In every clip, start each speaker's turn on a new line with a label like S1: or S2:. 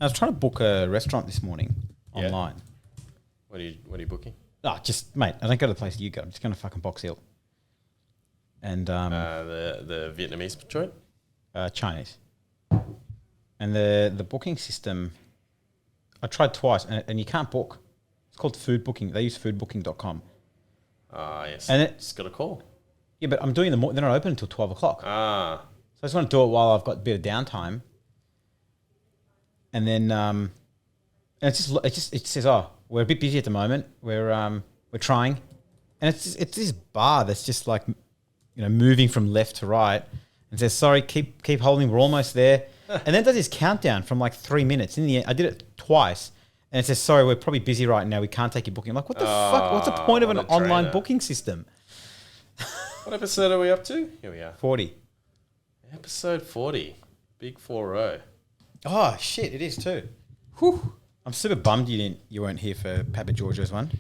S1: I was trying to book a restaurant this morning online.
S2: What are you booking?
S1: Just mate, I don't go to the place you go. I'm just going to fucking Box Hill. And
S2: The Vietnamese joint?
S1: Chinese. And the booking system, I tried twice, and you can't book. It's called food booking. They use foodbooking.com.
S2: Yes.
S1: And it
S2: just got a call.
S1: Yeah, but I'm doing the they're not open until 12 o'clock. So I just want to do it while I've got a bit of downtime. And then and it says, oh, we're a bit busy at the moment. We're trying, and it's this bar that's just like, moving from left to right, and says, sorry, keep holding. We're almost there. And then does this countdown from like 3 minutes. In the end, I did it twice, and it says, sorry, we're probably busy right now. We can't take your booking. I'm like, what the fuck? What's the point of an online booking system?
S2: What episode are we up to? Here we are.
S1: 40.
S2: Episode 40. Big 4-0.
S1: Oh shit! It is too. Whew. I'm super bummed you weren't here for Papa Giorgio's one.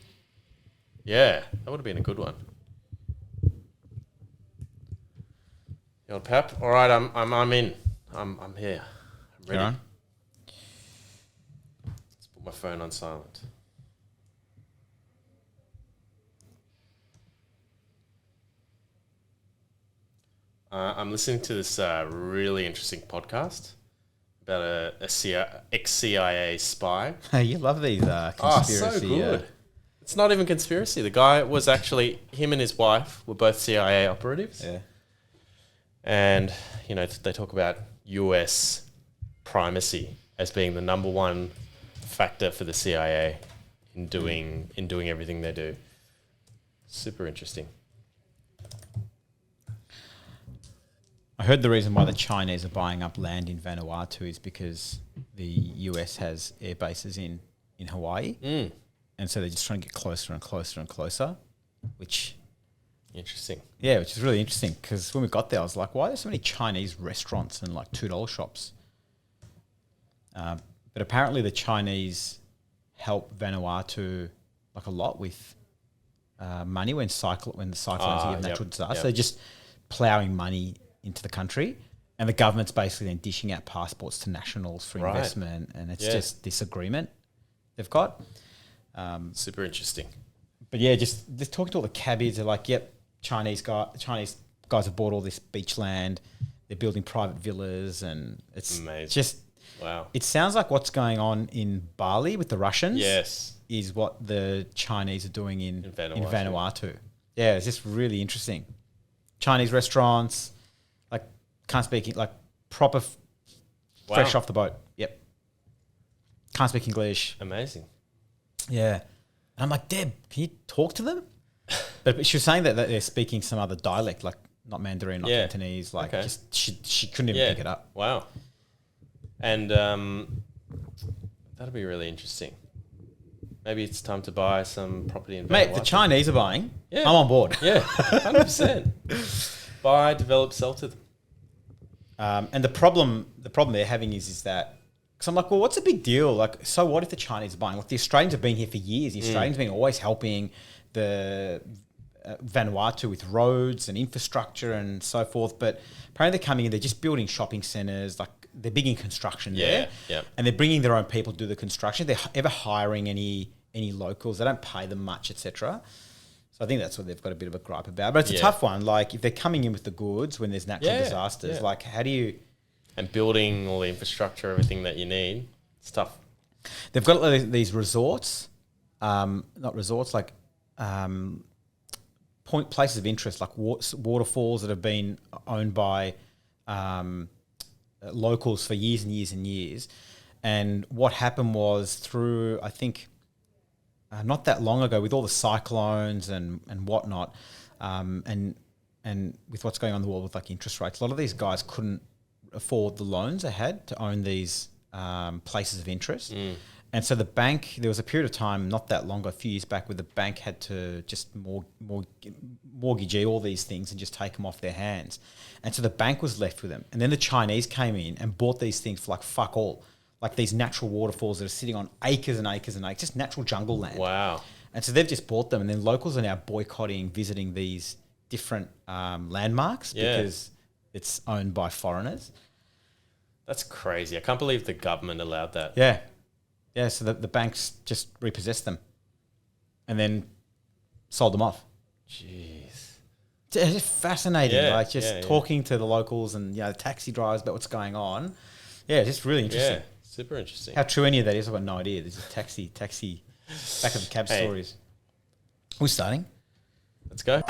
S2: Yeah, that would have been a good one. The old Pap. All right, I'm in. I'm here. I'm ready.
S1: On?
S2: Let's put my phone on silent. I'm listening to this really interesting podcast about a ex-CIA spy.
S1: You love these conspiracy.
S2: So good. It's not even conspiracy. The guy was actually, him and his wife were both CIA operatives.
S1: Yeah.
S2: And, they talk about US primacy as being the number one factor for the CIA in doing everything they do. Super interesting.
S1: I heard the reason why the Chinese are buying up land in Vanuatu is because the US has air bases in Hawaii. And so they're just trying to get closer and closer and closer, which...
S2: Interesting.
S1: Yeah, which is really interesting because when we got there, I was like, why are there so many Chinese restaurants and like $2 shops? But apparently the Chinese help Vanuatu like a lot with money when the cyclones give natural disaster.
S2: Yep.
S1: They're just ploughing money into the country, and the government's basically then dishing out passports to nationals for investment, and it's just this agreement they've got.
S2: Super interesting.
S1: But yeah, just talking to all the cabbies, they're like, yep, Chinese guys have bought all this beach land. They're building private villas, and it's
S2: amazing.
S1: Just
S2: wow.
S1: It sounds like what's going on in Bali with the Russians.
S2: Yes,
S1: is what the Chinese are doing in Vanuatu. Yeah, it's just really interesting. Chinese restaurants, like can't speak like proper, fresh off the boat. Yep, can't speak English.
S2: Amazing.
S1: Yeah. And I'm like, Deb, can you talk to them? But she was saying that they're speaking some other dialect, like not Mandarin, not Cantonese. Like just she couldn't even pick it up.
S2: Wow. And that'll be really interesting. Maybe it's time to buy some property in Vanuatu.
S1: Mate, the Chinese are buying. Yeah. I'm on board.
S2: Yeah, 100%. Buy, develop, sell to them.
S1: And the problem they're having is that, because I'm like, well, what's the big deal? Like, so what if the Chinese are buying? Like, the Australians have been here for years. The Australians have been always helping the Vanuatu with roads and infrastructure and so forth. But apparently they're coming in, they're just building shopping centres. Like, they're big in construction there.
S2: Yeah.
S1: And they're bringing their own people to do the construction. They're ever hiring any locals. They don't pay them much, etc. So I think that's what they've got a bit of a gripe about. But it's a tough one. Like, if they're coming in with the goods when there's natural disasters, like, how do you...
S2: And building all the infrastructure, everything that you need, it's tough.
S1: They've got these resorts, not resorts, like places of interest, like waterfalls that have been owned by locals for years and years and years. And what happened was through, I think, not that long ago, with all the cyclones and whatnot, and with what's going on in the world with like interest rates, a lot of these guys couldn't afford the loans they had to own these places of interest. And so the bank, there was a period of time not that long ago, a few years back, where the bank had to just mortgage all these things and just take them off their hands. And so the bank was left with them. And then the Chinese came in and bought these things for like fuck all, like these natural waterfalls that are sitting on acres and acres and acres, just natural jungle land.
S2: Wow.
S1: And so they've just bought them, and then locals are now boycotting visiting these different landmarks because it's owned by foreigners.
S2: That's crazy. I can't believe the government allowed that.
S1: Yeah. Yeah, so the banks just repossessed them and then sold them off.
S2: Jeez.
S1: It's just fascinating,
S2: Yeah,
S1: talking to the locals and the taxi drivers about what's going on. Yeah, it's just really interesting.
S2: Yeah, super interesting.
S1: How true any of that is, I've got no idea. There's just taxi, back of the cab stories. We're starting.
S2: Let's go.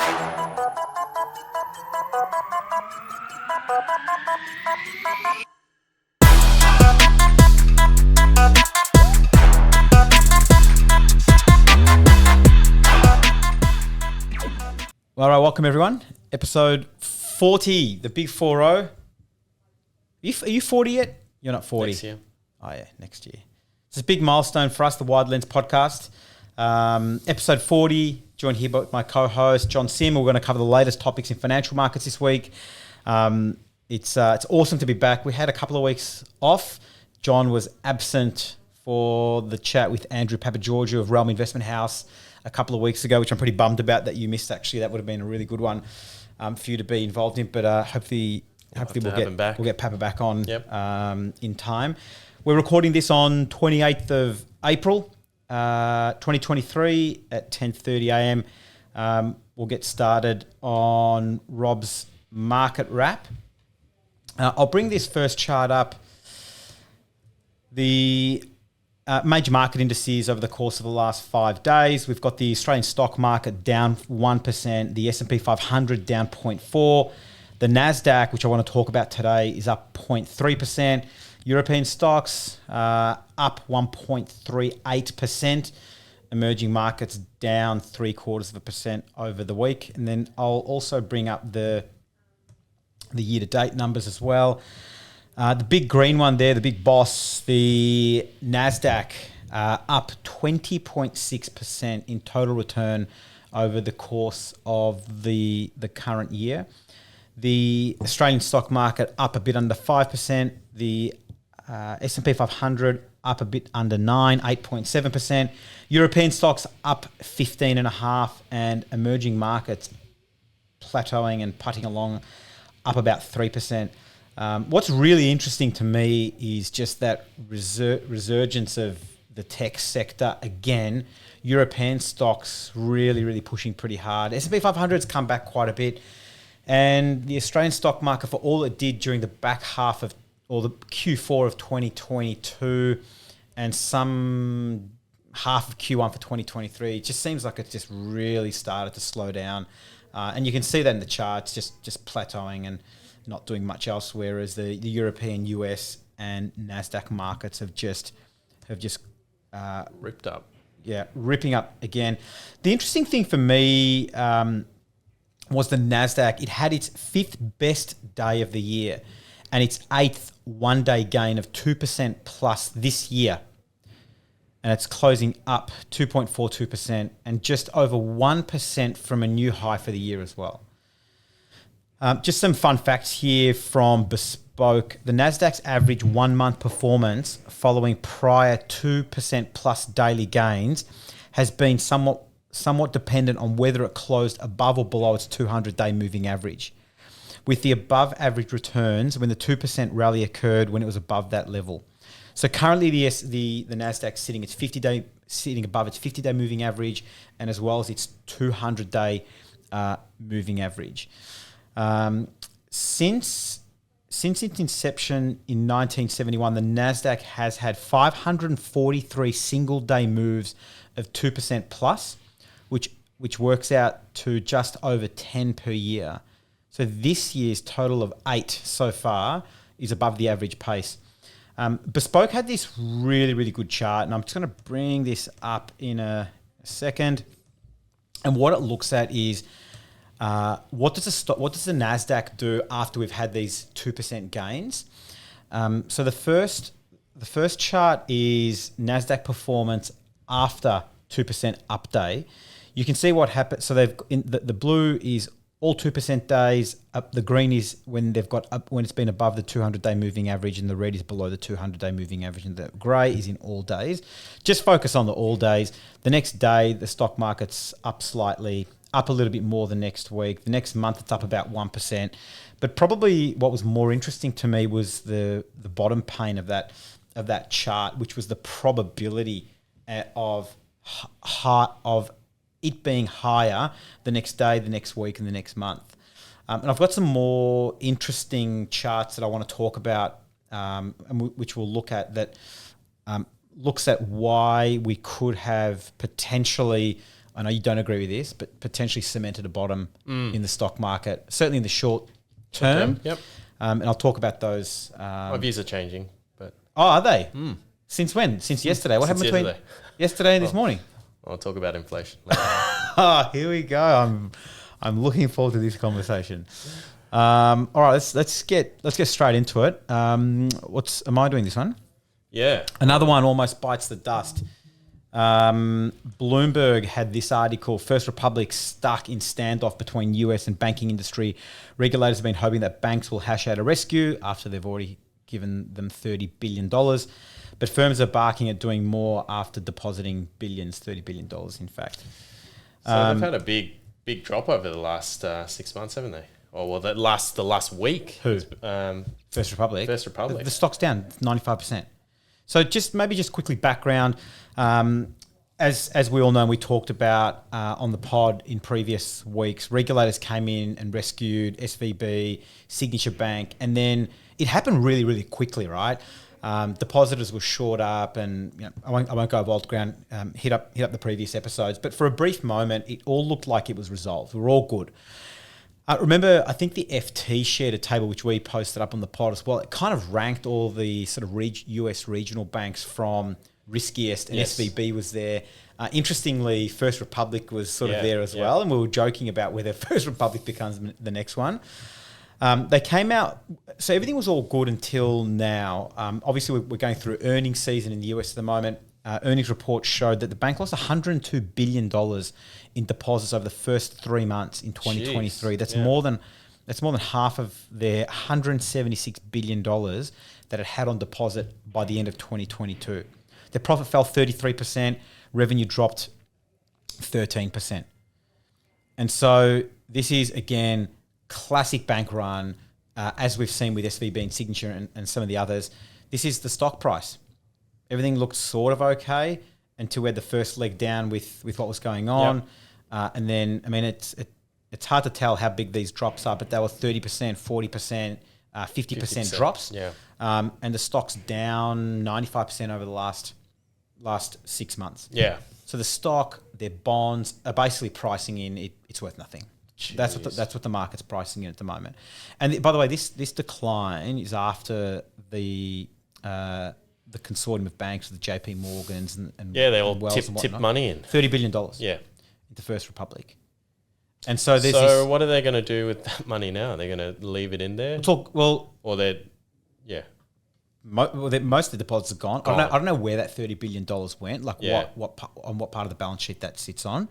S1: All right, welcome everyone. Episode 40, the big 40. Are you 40 yet? You're not 40.
S2: Next year.
S1: Oh yeah, next year. It's a big milestone for us, the Wide Lens podcast. Episode 40, joined here by my co-host, John Sim. We're going to cover the latest topics in financial markets this week. It's awesome to be back. We had a couple of weeks off. John was absent for the chat with Andrew Papageorgiou of Realm Investment House a couple of weeks ago, which I'm pretty bummed about that you missed. Actually, that would have been a really good one for you to be involved in. But hopefully we'll get Papa back on in time. We're recording this on 28th of April, 2023 at 10:30 a.m. We'll get started on Rob's market wrap. I'll bring this first chart up. The major market indices over the course of the last 5 days. We've got the Australian stock market down 1%, the S&P 500 down 0.4%, the Nasdaq, which I want to talk about today, is up 0.3%. European stocks up 1.38%. Emerging markets down 0.75% over the week. And then I'll also bring up the year-to-date numbers as well. The big green one there, the big boss, the Nasdaq, up 20.6% in total return over the course of the current year. The Australian stock market up a bit under 5%. The S&P 500 up a bit under 8.7%. European stocks up 15.5%, and emerging markets plateauing and putting along up about 3%. What's really interesting to me is just that resurgence of the tech sector again. European stocks really pushing pretty hard. S&P 500's come back quite a bit, and the Australian stock market, for all it did during the back half of, or the Q4 of 2022 and some half of Q1 for 2023, it just seems like it just really started to slow down. And you can see that in the charts, just plateauing and not doing much else, whereas the European, US, and Nasdaq markets have just
S2: ripped up.
S1: Yeah, ripping up again. The interesting thing for me was the Nasdaq. It had its 5th best day of the year and its 8th one-day gain of 2% plus this year. And it's closing up 2.42% and just over 1% from a new high for the year as well. Just some fun facts here from Bespoke. The Nasdaq's average 1 month performance following prior 2% plus daily gains has been somewhat dependent on whether it closed above or below its 200-day moving average, with the above average returns when the 2% rally occurred when it was above that level. So currently the Nasdaq sitting above its 50-day moving average, and as well as its 200-day moving average. Since its inception in 1971, the Nasdaq has had 543 single-day moves of 2% plus, which works out to just over 10 per year. So this year's total of 8 so far is above the average pace. Bespoke had this really good chart, and I'm just going to bring this up in a second. And what it looks at is what does the Nasdaq do after we've had these 2% gains? So the first chart is Nasdaq performance after 2% up day. You can see what happens. So the blue is all 2% days. The green is when when it's been above the 200-day moving average, and the red is below the 200-day moving average, and the grey is in all days. Just focus on the all days. The next day, the stock market's up slightly, up a little bit more the next week. The next month, it's up about 1%. But probably what was more interesting to me was the bottom pane of that chart, which was the probability of it being higher the next day, the next week, and the next month. And I've got some more interesting charts that I want to talk about, which we'll look at, that looks at why we could have potentially, I know you don't agree with this, but potentially cemented a bottom in the stock market, certainly in the short term.
S2: Yep.
S1: And I'll talk about those.
S2: My views are changing, but
S1: Are they? Since when? Since yesterday? What happened between yesterday and this morning?
S2: I'll talk about inflation later.
S1: Here we go. I'm looking forward to this conversation. All right, let's get straight into it. Am I doing this one?
S2: Yeah.
S1: Another one almost bites the dust. Bloomberg had this article: First Republic stuck in standoff between US and banking industry. Regulators have been hoping that banks will hash out a rescue after they've already given them $30 billion. But firms are barking at doing more after depositing billions, $30 billion in fact.
S2: So they've had a big drop over the last 6 months, haven't they? Or well, the last week.
S1: Who? First Republic.
S2: First Republic.
S1: The stock's down 95%. So just quickly background. As we all know, we talked about on the pod in previous weeks, regulators came in and rescued SVB, Signature Bank, and then it happened really, really quickly, right? Depositors were shored up, and I won't go wild ground. Hit up the previous episodes, but for a brief moment, it all looked like it was resolved. We were all good. Remember, I think the FT shared a table which we posted up on the pod as well. It kind of ranked all the sort of US regional banks from riskiest, and
S2: Yes.
S1: SVB was there. Interestingly, First Republic was sort of there as well, and we were joking about whether First Republic becomes the next one. They came out, so everything was all good until now. Obviously, we're going through earnings season in the US at the moment. Earnings reports showed that the bank lost $102 billion in deposits over the first 3 months in 2023. That's more than half of their $176 billion that it had on deposit by the end of 2022. Their profit fell 33%, revenue dropped 13%. And so this is, again, classic bank run, as we've seen with SVB and Signature and some of the others. This is the stock price. Everything looked sort of okay until we had the first leg down with what was going on. Yep. And then, I mean, it's hard to tell how big these drops are, but they were 30%, 40%, 50% drops.
S2: Yeah.
S1: And the stock's down 95% over the last 6 months.
S2: Yeah.
S1: So the stock, their bonds are basically pricing in it's worth nothing.
S2: Jeez.
S1: That's what the market's pricing in at the moment. And by the way, this decline is after the consortium of banks, the JP Morgans and
S2: they all
S1: Wells
S2: tip money in.
S1: $30 billion.
S2: Yeah.
S1: Into First Republic. And so there's
S2: So what are they going to do with that money now? They're going to leave it in there?
S1: Or
S2: they're, yeah.
S1: Most of the deposits are gone. I don't know where that $30 billion went, like what part of the balance sheet that sits on.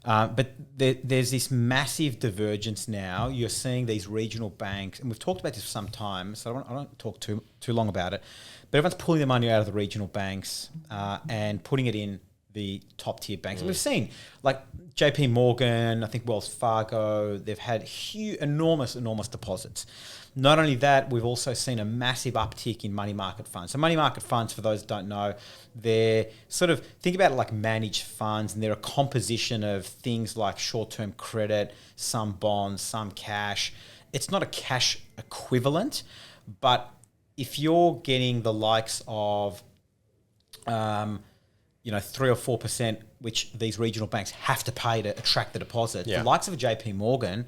S1: But there's this massive divergence now. You're seeing these regional banks, and we've talked about this for some time, so I don't talk too long about it. But everyone's pulling their money out of the regional banks and putting it in the top tier banks. And we've seen like JP Morgan, I think Wells Fargo, they've had huge, enormous deposits. Not only that, we've also seen a massive uptick in money market funds. So money market funds, for those who don't know, they're sort of, think about it like managed funds, and they're a composition of things like short-term credit, some bonds, some cash. It's not a cash equivalent, but if you're getting the likes of 3 or 4%, which these regional banks have to pay to attract the deposit, the likes of a JP Morgan,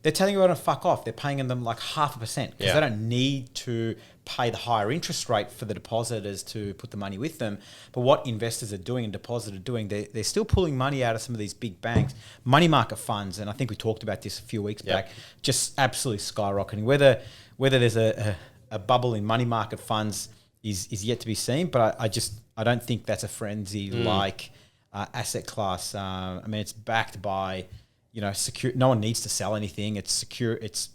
S1: they're telling you to fuck off. They're paying them like 0.5% because they don't need to pay the higher interest rate for the depositors to put the money with them. But what investors are doing and depositors are doing, they're still pulling money out of some of these big banks. Money market funds, and I think we talked about this a few weeks back, just absolutely skyrocketing. Whether there's a bubble in money market funds is yet to be seen, but I don't think that's a frenzy like asset class. I mean, it's backed by secure. No one needs to sell anything. It's secure. It's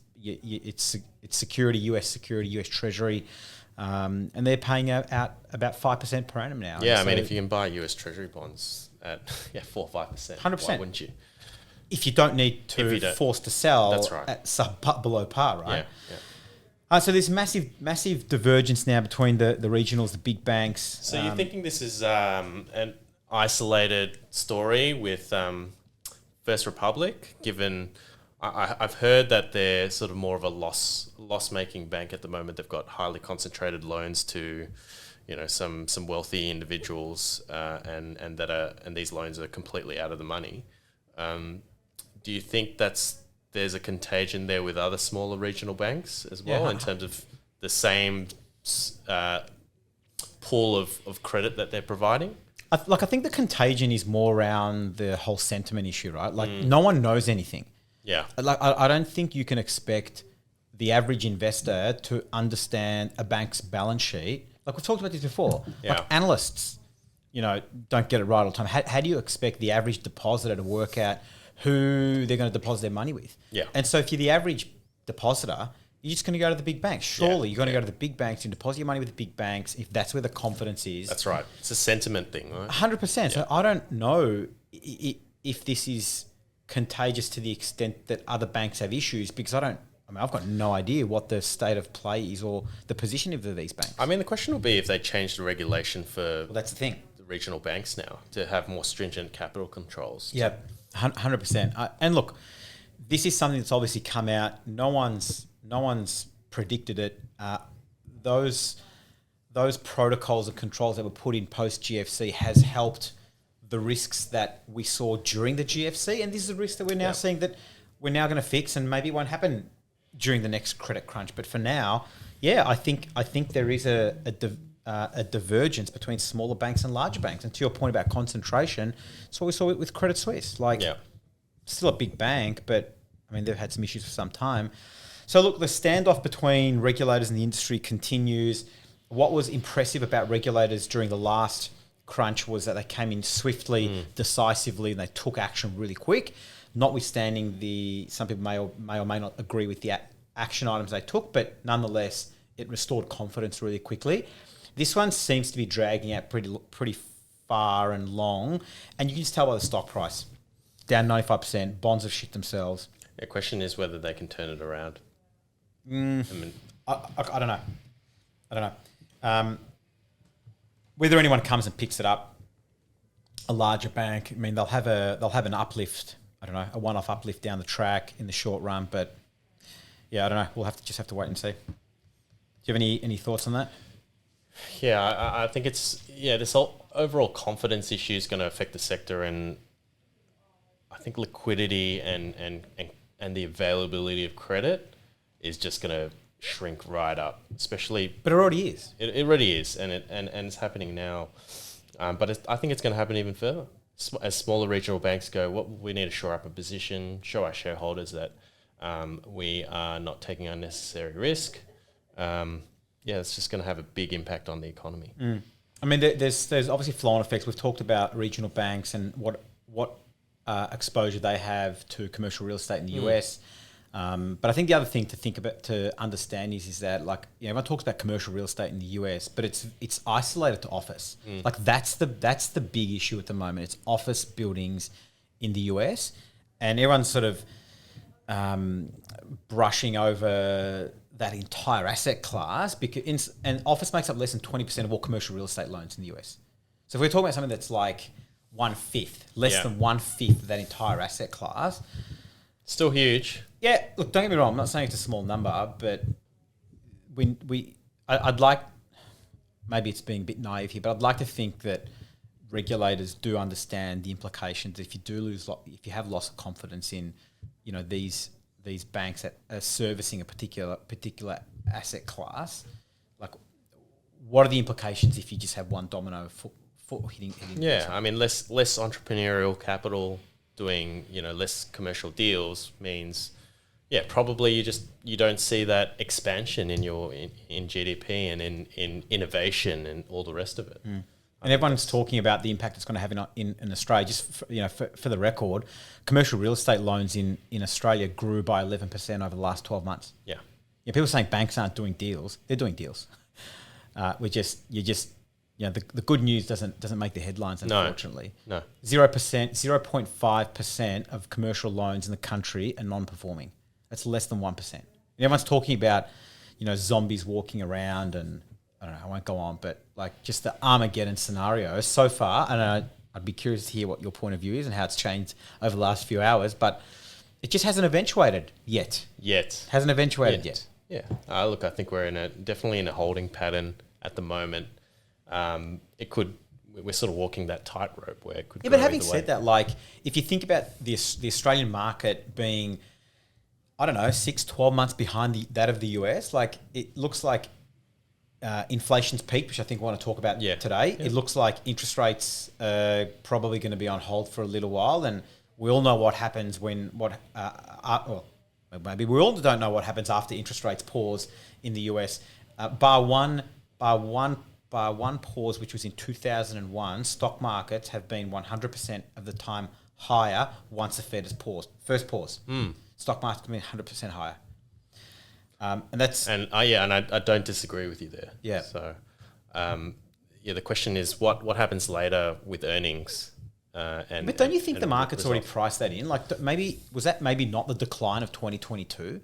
S1: security, US security, US Treasury, and they're paying out about 5% per annum now.
S2: Yeah, I mean, if you can buy US Treasury bonds at 4 or 5%,
S1: 100%.
S2: why wouldn't you?
S1: if you don't need to force to sell
S2: That's right.
S1: at below par, right?
S2: Yeah.
S1: So there's massive divergence now between the regionals, the big banks.
S2: So you're thinking this is an isolated story with First Republic, given I've heard that they're sort of more of a loss-making bank at the moment. They've got highly concentrated loans to, some wealthy individuals, and these loans are completely out of the money. Do you think there's a contagion there with other smaller regional banks as well, in terms of the same pool of credit that they're providing?
S1: I think the contagion is more around the whole sentiment issue, right? Like no one knows anything.
S2: Yeah.
S1: I don't think you can expect the average investor to understand a bank's balance sheet. Like we've talked about this before.
S2: Yeah.
S1: Like analysts, don't get it right all the time. How do you expect the average depositor to work out who they're going to deposit their money with?
S2: Yeah.
S1: And so if you're the average depositor, you're just going to go to the big banks. Surely you're going to go to the big banks and deposit your money with the big banks if that's where the confidence is.
S2: That's right. It's a sentiment thing, right?
S1: 100%.
S2: Yeah.
S1: So I don't know if this is contagious to the extent that other banks have issues, because I've got no idea what the state of play is or the position of these banks.
S2: I mean, the question will be if they change the regulation for
S1: That's the thing.
S2: the regional banks now to have more stringent capital controls.
S1: Yeah, 100%. And look, this is something that's obviously come out. No one's predicted it. Those protocols and controls that were put in post GFC has helped the risks that we saw during the GFC, and this is a risk that we're now seeing that we're now going to fix, and maybe it won't happen during the next credit crunch. But for now, I think there is a divergence between smaller banks and larger banks. And to your point about concentration, it's what we saw with Credit Suisse. Still a big bank, but I mean they've had some issues for some time. So look, the standoff between regulators and the industry continues. What was impressive about regulators during the last crunch was that they came in swiftly, decisively, and they took action really quick. Notwithstanding some people may or may not agree with the action items they took, but nonetheless, it restored confidence really quickly. This one seems to be dragging out pretty far and long, and you can just tell by the stock price. Down 95%, bonds have shit themselves.
S2: The question is whether they can turn it around.
S1: I mean, I don't know. Whether anyone comes and picks it up, a larger bank, I mean, they'll have an uplift. I don't know, a one-off uplift down the track in the short run, but I don't know. We'll just have to wait and see. Do you have any thoughts on that?
S2: Yeah, I think this whole overall confidence issue is going to affect the sector, and I think liquidity and the availability of credit is just going to shrink right up, especially.
S1: But it already is.
S2: It already is, and it's happening now. But I think it's going to happen even further. As smaller regional banks go, we need to shore up a position, show our shareholders that we are not taking unnecessary risk. It's just going to have a big impact on the economy.
S1: I mean, there's obviously flow-on effects. We've talked about regional banks and what exposure they have to commercial real estate in the US. But I think the other thing to understand is that everyone talks about commercial real estate in the US, but it's isolated to office. Like that's the big issue at the moment. It's office buildings in the US, and everyone's sort of brushing over that entire asset class and office makes up less than 20% of all commercial real estate loans in the US. So if we're talking about something that's like 1/5, less than 1/5 of that entire asset class,
S2: still huge.
S1: Yeah, look, don't get me wrong. I'm not saying it's a small number, but I'd like, maybe it's being a bit naive here, but I'd like to think that regulators do understand the implications if you have loss of confidence in, these banks that are servicing a particular asset class. Like, what are the implications if you just have one domino foot hitting?
S2: Yeah, I mean, less entrepreneurial capital doing less commercial deals means probably you don't see that expansion in GDP and in innovation and all the rest of it.
S1: And everyone's talking about the impact it's going to have in Australia. Just for the record, commercial real estate loans in Australia grew by 11% over the last 12 months.
S2: Yeah,
S1: people saying banks aren't doing deals; they're doing deals. the good news doesn't make the headlines, unfortunately.
S2: No.
S1: 0.5% of commercial loans in the country are non-performing. That's less than 1%. And everyone's talking about, zombies walking around, and I don't know, I won't go on, but like just the Armageddon scenario so far, and I'd be curious to hear what your point of view is and how it's changed over the last few hours, but it just hasn't eventuated yet. Hasn't eventuated yet.
S2: Yeah. Look, I think we're definitely in a holding pattern at the moment. We're sort of walking that tightrope where it could.
S1: Yeah, but having said that, like if you think about the Australian market being, I don't know, 12 months behind that of the US, like it looks like inflation's peaked, which I think we want to talk about today. Yeah. It looks like interest rates are probably going to be on hold for a little while, and we all know what happens maybe we all don't know what happens after interest rates pause in the US. Bar one pause, which was in 2001, stock markets have been 100% of the time higher once the Fed has paused. First pause. Stock markets have been 100% higher. And I don't disagree with you there. Yeah.
S2: So, the question is what happens later with earnings? But
S1: don't you think the market's already priced that in? Like was that maybe not the decline of 2022?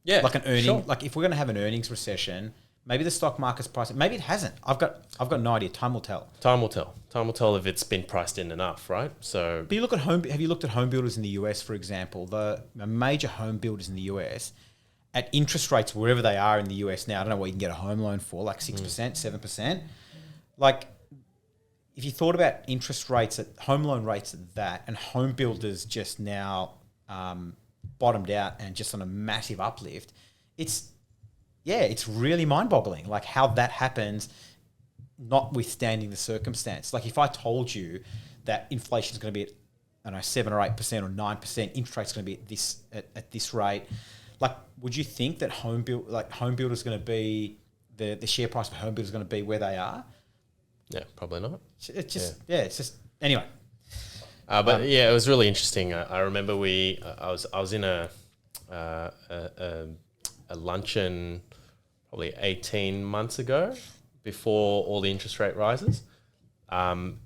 S2: Yeah.
S1: Like an earning, like if we're going to have an earnings recession, maybe the stock market's priced. Maybe it hasn't. I've got no idea. Time will tell.
S2: Time will tell if it's been priced in enough, right? So,
S1: but have you looked at home builders in the US, for example? The major home builders in the US at interest rates wherever they are in the US now. I don't know what you can get a home loan for, like 6%, 7%. Like if you thought about interest rates at home loan rates at that, and home builders just now bottomed out and just on a massive uplift, it's really mind-boggling, like how that happens, notwithstanding the circumstance. Like if I told you that inflation is going to be at, I don't know, 7 or 8% or 9%, interest rate's going to be at this rate, like would you think that home builders going to be the share price of home builders going to be where they are?
S2: Yeah, probably not.
S1: It's just anyway.
S2: It was really interesting. I remember I was in a luncheon probably 18 months ago before all the interest rate rises, and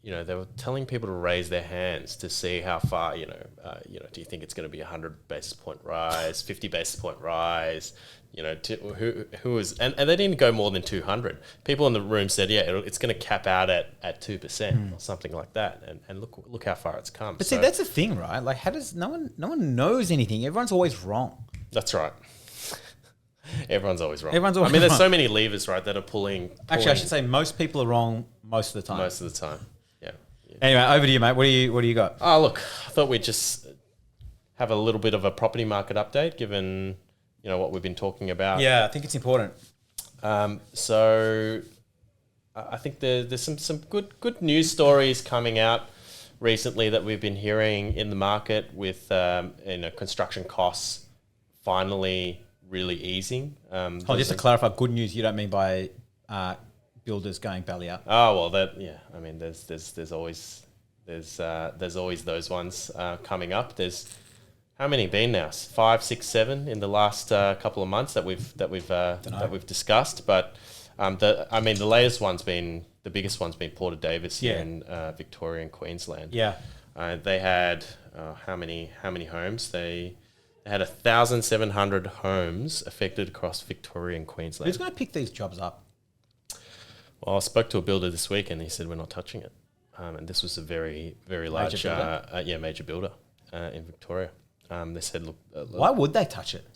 S2: they were telling people to raise their hands to see how far. Do you think it's going to be 100 basis point rise, 50 basis point rise? Who is, and they didn't go more than 200. People in the room said, it's going to cap out at 2% or something like that. And look how far it's come.
S1: But see, that's the thing, right? Like, how does no one knows anything? Everyone's always wrong.
S2: That's right. Everyone's always wrong.
S1: There's
S2: so many levers, right, that are pulling.
S1: Actually, I should say most people are wrong most of the time.
S2: Most of the time, yeah.
S1: Anyway, over to you, mate. What do you got?
S2: Oh, look, I thought we'd just have a little bit of a property market update, given what we've been talking about.
S1: Yeah, I think it's important.
S2: So I think there's some good news stories coming out recently that we've been hearing in the market with construction costs finally really easing.
S1: Just to clarify, good news you don't mean by builders going belly up.
S2: Oh well, there's always those ones coming up. There's how many been now? 5, 6, 7 in the last couple of months that we've discussed. But the latest one's been the biggest one's been Porter Davis here in Victoria and Queensland.
S1: Yeah,
S2: they had how many homes? They had 1,700 homes affected across Victoria and Queensland.
S1: Who's going to pick these jobs up?
S2: Well, I spoke to a builder this week and he said we're not touching it. And this was a very, very large major builder in Victoria. They said, look...
S1: why would they touch it?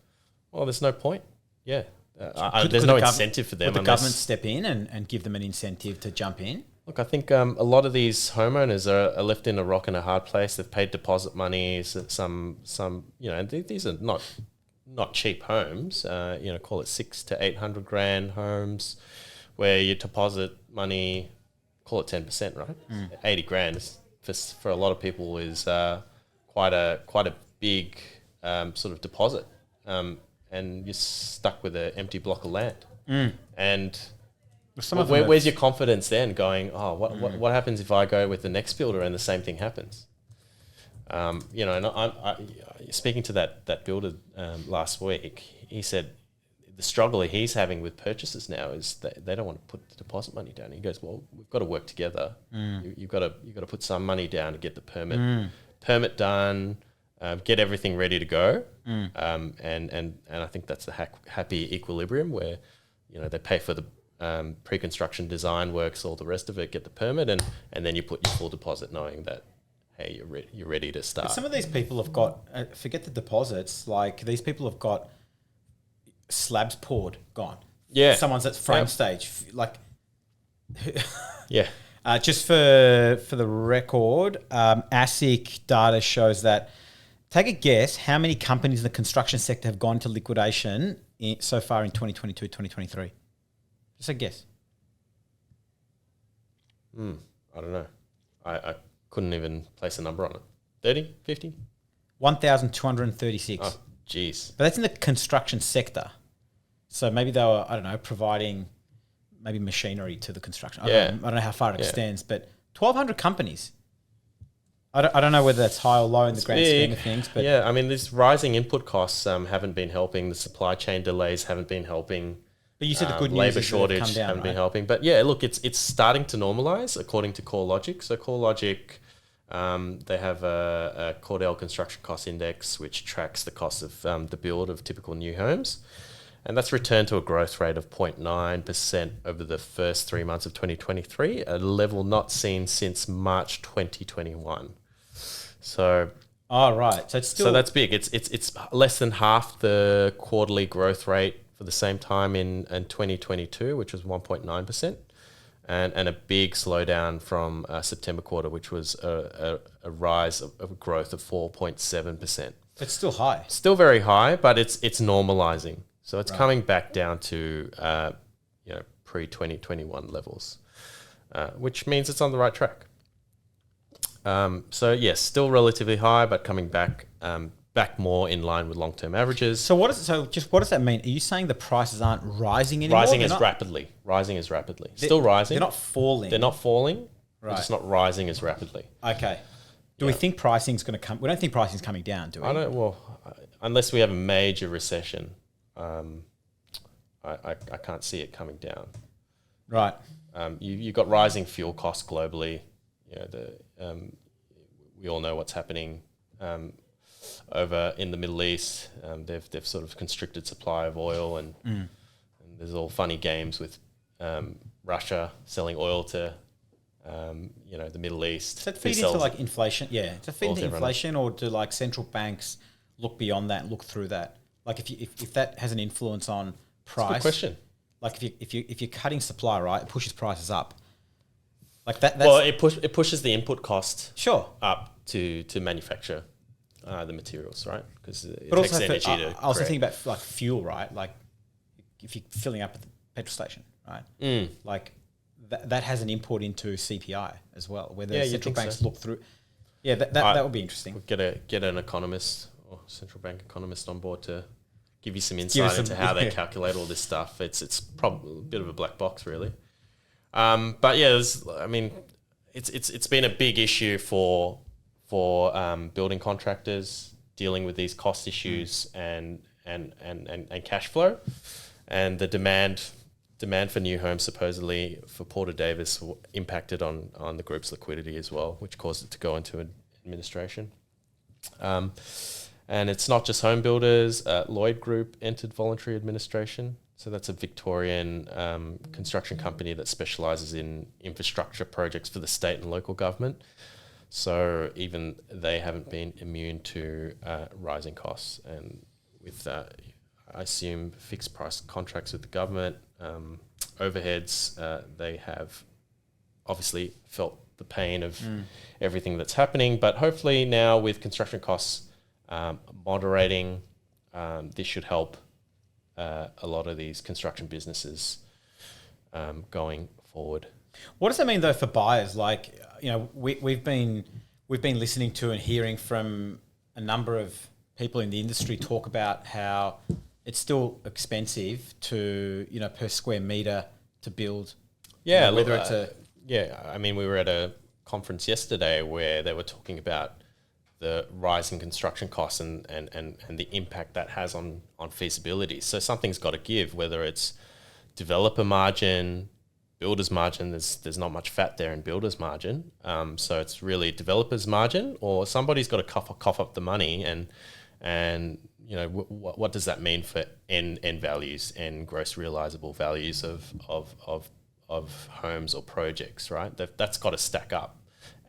S2: Well, there's no point. Yeah. There's no incentive for them.
S1: Would the government step in and give them an incentive to jump in?
S2: Look, I think a lot of these homeowners are left in a rock and a hard place. They've paid deposit money. Some these are not cheap homes. Call it 600 to 800 grand homes, where your deposit money, call it 10%, right? 80 grand is, for a lot of people is quite a big sort of deposit, and you're stuck with an empty block of land. And where's your confidence then? Going, what happens if I go with the next builder and the same thing happens? And I speaking to that builder last week, he said the struggle he's having with purchases now is that they don't want to put the deposit money down. He goes, well, we've got to work together. You've got to put some money down to get the permit done, get everything ready to go, and I think that's the happy equilibrium where, you know, they pay for the pre-construction design works, all the rest of it, get the permit, and then you put your full deposit, knowing that, hey, you're ready to start.
S1: But some of these people have got forget the deposits. Like, these people have got slabs poured, gone.
S2: Yeah,
S1: someone's at frame stage. Like,
S2: yeah.
S1: Just for the record, ASIC data shows that. Take a guess how many companies in the construction sector have gone to liquidation so far in 2022, 2023. Just a guess.
S2: I don't know. I couldn't even place a number on it. 30, 50?
S1: 1,236.
S2: Oh, geez.
S1: But that's in the construction sector. So maybe they were, I don't know, providing maybe machinery to the construction. I don't know how far it extends, but 1,200 companies. I don't know whether that's high or low in the grand scheme of things. But
S2: yeah, I mean, these rising input costs haven't been helping. The supply chain delays haven't been helping.
S1: But you said the good news
S2: labor
S1: is
S2: shortage
S1: come down,
S2: haven't been helping. But yeah, look, it's starting to normalize according to CoreLogic. So CoreLogic, they have a Cordell Construction Cost Index, which tracks the cost of the build of typical new homes. And that's returned to a growth rate of 0.9% over the first 3 months of 2023, a level not seen since March 2021. So,
S1: right. So it's still,
S2: so that's big. It's less than half the quarterly growth rate for the same time in 2022, which was 1.9%, and a big slowdown from September quarter, which was a rise of growth of 4.7%.
S1: it's still high.
S2: Still very high, but it's normalizing. So it's coming back down to pre-2021 levels, which means it's on the right track. So yes, still relatively high, but coming back more in line with long-term averages.
S1: So what does that mean? Are you saying the prices aren't rising anymore?
S2: Rising as rapidly. Still rising.
S1: They're not falling.
S2: They're not falling.
S1: Right.
S2: They're just not rising as rapidly.
S1: Okay. Do we think pricing's going to come? We don't think pricing's coming down, do we?
S2: Unless we have a major recession, I can't see it coming down.
S1: Right.
S2: You've got rising fuel costs globally. You know, we all know what's happening over in the Middle East. They've sort of constricted supply of oil, and there's all funny games with Russia selling oil to the Middle East.
S1: Does that feed into like inflation? Yeah. Does that feed into inflation, or do like central banks look beyond that and look through that? Like if that has an influence on price.
S2: That's a good question.
S1: Like if you're cutting supply, right, it pushes prices up. Like that.
S2: It pushes the input cost up to manufacture the materials, right? Because it takes energy to.
S1: I also think about like fuel, right? Like if you're filling up at the petrol station, right? Like that has an input into CPI as well, where the central banks look through. Yeah, that would be interesting.
S2: We'll get an economist or central bank economist on board to give you some insight into how they calculate all this stuff. It's probably a bit of a black box, really. But yeah, it's been a big issue for building contractors dealing with these cost issues and cash flow, and the demand for new homes supposedly for Porter Davis impacted on the group's liquidity as well, which caused it to go into administration. And it's not just home builders. Lloyd Group entered voluntary administration. So that's a Victorian construction company that specialises in infrastructure projects for the state and local government. So even they haven't been immune to rising costs. And with, I assume, fixed price contracts with the government, overheads, they have obviously felt the pain of everything that's happening. But hopefully now with construction costs moderating, this should help a lot of these construction businesses going forward.
S1: What does that mean though for buyers? Like, we've been listening to and hearing from a number of people in the industry talk about how it's still expensive to, per square meter to build.
S2: Yeah, we were at a conference yesterday where they were talking about the rise in construction costs and the impact that has on feasibility. So something's got to give, whether it's developer margin, builder's margin. There's not much fat there in builder's margin. So it's really developer's margin, or somebody's got to cough up the money. And you know, what does that mean for end values and gross realizable values of homes or projects, right? That's got to stack up.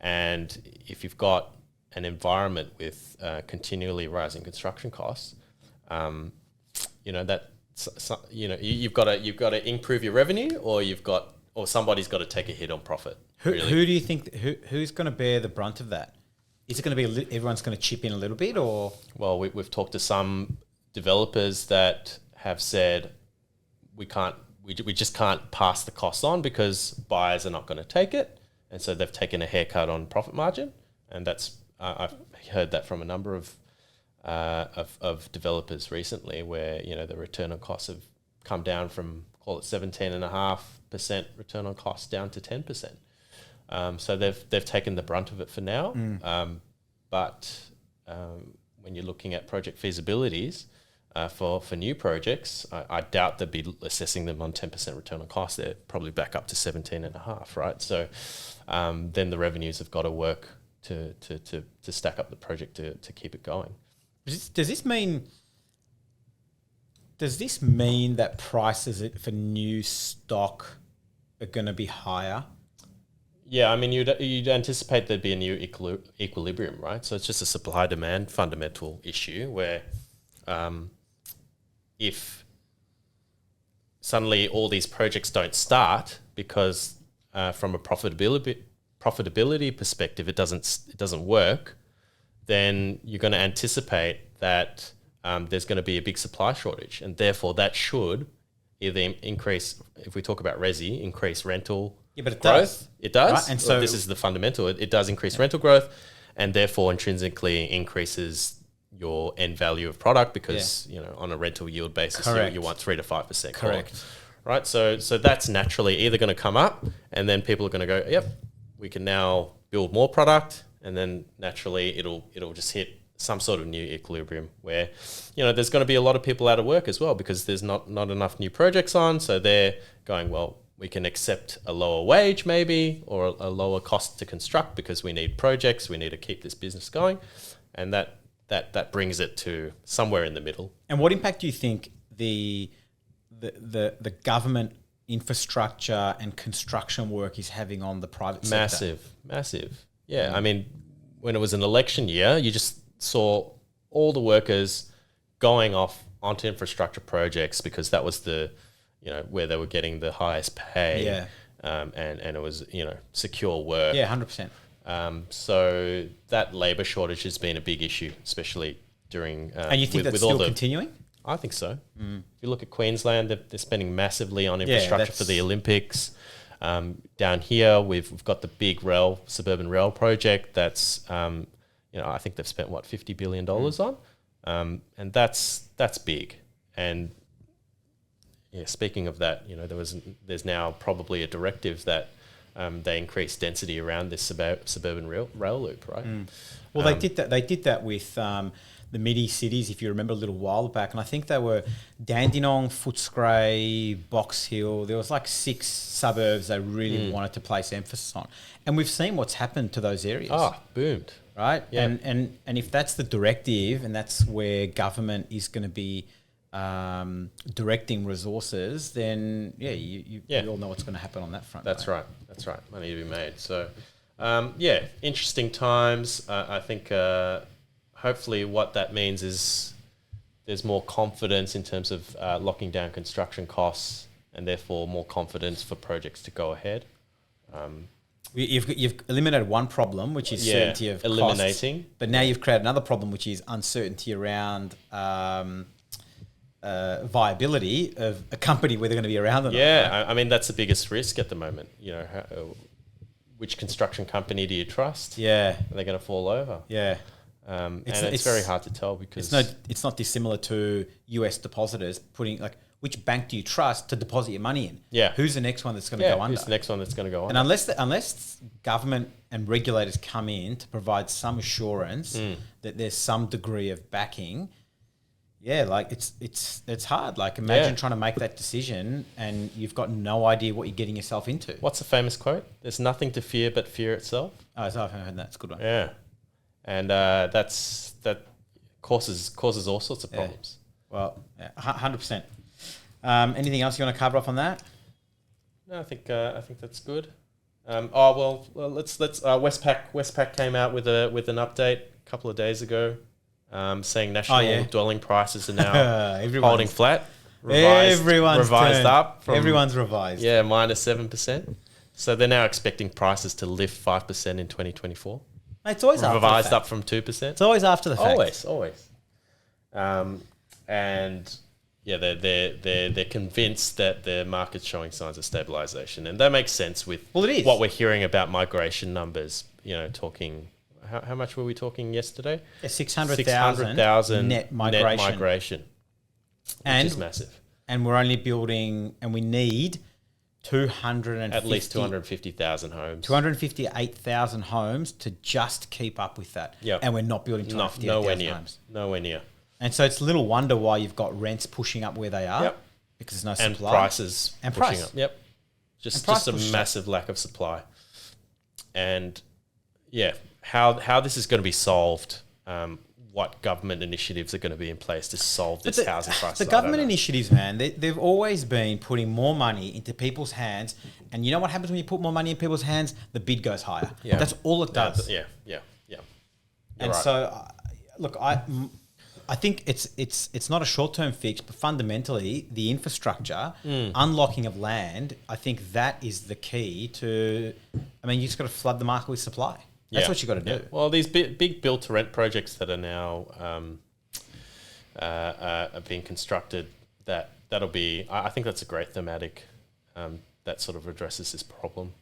S2: And if you've got an environment with continually rising construction costs, you know, that you know, you've got to improve your revenue, or somebody's got to take a hit on profit.
S1: Who do you think who's going to bear the brunt of that? Is it going to be everyone's going to chip in a little bit, or? Well,
S2: we've talked to some developers that have said we just can't pass the costs on because buyers are not going to take it, and so they've taken a haircut on profit margin, and that's I've heard that from a number of developers recently, where you know the return on costs have come down from, call it 17.5% return on costs down to 10%. So they've taken the brunt of it for now. But when you're looking at project feasibilities for new projects, I doubt they'd be assessing them on 10% return on cost. They're probably back up to 17.5, right? So then the revenues have got to work to stack up the project to keep it going.
S1: Does this mean that prices for new stock are going to be higher?
S2: Yeah, I mean, you'd anticipate there'd be a new equilibrium, right? So it's just a supply-demand fundamental issue where if suddenly all these projects don't start because from a profitability perspective it doesn't work, then you're going to anticipate that there's going to be a big supply shortage, and therefore that should either increase, if we talk about resi, increase rental.
S1: Yeah, but it
S2: growth.
S1: does.
S2: It does.
S1: Right? And so
S2: this is the fundamental. It does increase rental growth, and therefore intrinsically increases your end value of product because you know on a rental yield basis you want 3 to 5%.
S1: Correct.
S2: Right. So that's naturally either going to come up, and then people are going to go, yep, we can now build more product, and then naturally it'll just hit some sort of new equilibrium where you know there's going to be a lot of people out of work as well because there's not enough new projects on. So they're going, well, we can accept a lower wage maybe, or a lower cost to construct because we need projects, we need to keep this business going, and that brings it to somewhere in the middle.
S1: And what impact do you think the government infrastructure and construction work is having on the private sector?
S2: Massive. Yeah, I mean, when it was an election year, you just saw all the workers going off onto infrastructure projects because that was the where they were getting the highest pay, and it was secure work.
S1: Yeah, 100%.
S2: So that labour shortage has been a big issue, especially during.
S1: And you think that's still continuing?
S2: I think so. If you look at Queensland, they're spending massively on infrastructure for the Olympics. Down here, we've got the big suburban rail project. That's I think they've spent $50 billion on, and that's big. And speaking of that, there's now probably a directive that they increase density around this suburban rail loop, right?
S1: Well, they did that. They did that with the midi cities, if you remember, a little while back, and I think they were Dandenong, Footscray, Box Hill. There was like 6 suburbs they really wanted to place emphasis on, and we've seen what's happened to those areas.
S2: Boomed,
S1: right?
S2: Yeah.
S1: And if that's the directive, and that's where government is going to be directing resources, then you all know what's going to happen on that front.
S2: That's right. Money to be made. So interesting times. I think hopefully what that means is there's more confidence in terms of locking down construction costs, and therefore more confidence for projects to go ahead.
S1: You've eliminated one problem, which is certainty of
S2: eliminating
S1: costs, but now you've created another problem, which is uncertainty around viability of a company, whether they're going to be around or not.
S2: I mean, that's the biggest risk at the moment. Which construction company do you trust?
S1: Yeah.
S2: Are they going to fall over?
S1: Yeah.
S2: And it's very hard to tell because
S1: it's not dissimilar to US depositors putting, like, which bank do you trust to deposit your money in?
S2: Yeah.
S1: Who's the next one that's going to go under?
S2: Who's the next one that's going to go
S1: under? And unless government and regulators come in to provide some assurance that there's some degree of backing, like it's hard. Like imagine trying to make that decision and you've got no idea what you're getting yourself into.
S2: What's the famous quote? There's nothing to fear but fear itself.
S1: Oh, so I've heard that. It's a good one.
S2: Yeah, and that causes all sorts of problems.
S1: Well, 100%. Anything else you want to cover off on that?
S2: No, I think that's good. Let's Westpac came out with an update a couple of days ago, saying national dwelling prices are now holding flat.
S1: Everyone's
S2: revised up.
S1: Everyone's revised.
S2: Yeah, -7%. So they're now expecting prices to lift 5% in 2024.
S1: It's always
S2: revised up from 2%.
S1: It's always after the fact.
S2: Always. And yeah, they're convinced that the market's showing signs of stabilization, and that makes sense with what we're hearing about migration numbers. Talking how much were we talking yesterday?
S1: Yeah, 600,000 net migration,
S2: which is massive.
S1: And we're only building, and we need
S2: at least 250,000 homes,
S1: 258,000 homes to just keep up with that.
S2: Yeah,
S1: and we're not building 258,000 homes.
S2: Nowhere near.
S1: And so it's little wonder why you've got rents pushing up where they are, because there's no supply.
S2: And prices pushing up. Yep. Just a massive lack of supply. And how this is going to be solved, what government initiatives are going to be in place to solve this housing crisis.
S1: The government initiatives, man, they've always been putting more money into people's hands. And you know what happens when you put more money in people's hands? The bid goes higher. Yeah. That's all it does.
S2: Yeah.
S1: And right. So, look, I think it's not a short-term fix, but fundamentally the infrastructure, unlocking of land, I think that is the key to. I mean, you just got to flood the market with supply. That's what you got to do.
S2: Well, these big build-to-rent projects that are now are being constructed, that'll be. I think that's a great thematic that sort of addresses this problem.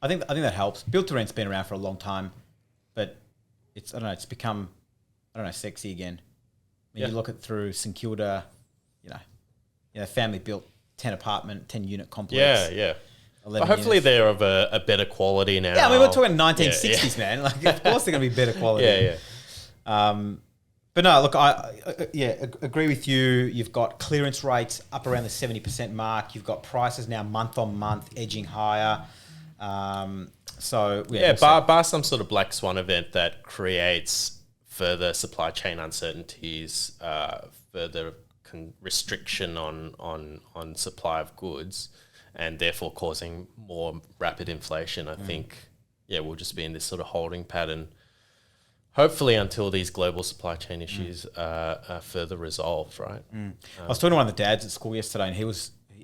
S1: I think that helps. Build-to-rent's been around for a long time, but it's become sexy again. You look at through St Kilda, family built 10 unit complex.
S2: Yeah. But hopefully units. They're of a better quality now.
S1: Yeah, I mean, we're talking 1960s, man. Like, of course they're going to be better quality.
S2: Yeah.
S1: But no, look, I agree with you. You've got clearance rates up around the 70% mark. You've got prices now month on month edging higher.
S2: Bar some sort of black swan event that creates further supply chain uncertainties, further restriction on supply of goods, and therefore causing more rapid inflation. I think, we'll just be in this sort of holding pattern, hopefully until these global supply chain issues are further resolved, right?
S1: I was talking to one of the dads at school yesterday, and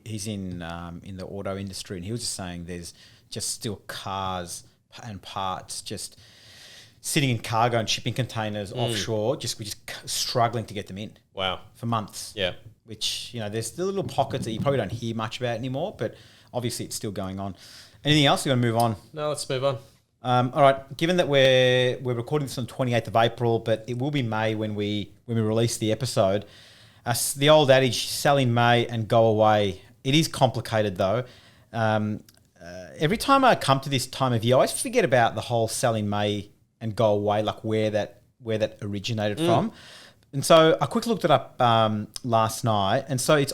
S1: he's in the auto industry, and he was just saying there's just still cars and parts just sitting in cargo and shipping containers offshore, we're just struggling to get them in.
S2: Wow.
S1: For months.
S2: Yeah.
S1: Which, there's still little pockets that you probably don't hear much about anymore, but obviously it's still going on. Anything else? You want to move on?
S2: No, let's move on.
S1: All right. Given that we're recording this on the 28th of April, but it will be May when we release the episode. The old adage, sell in May and go away. It is complicated though. Every time I come to this time of year, I always forget about the whole sell in May and go away, like where that originated from. And so I quickly looked it up last night, and so it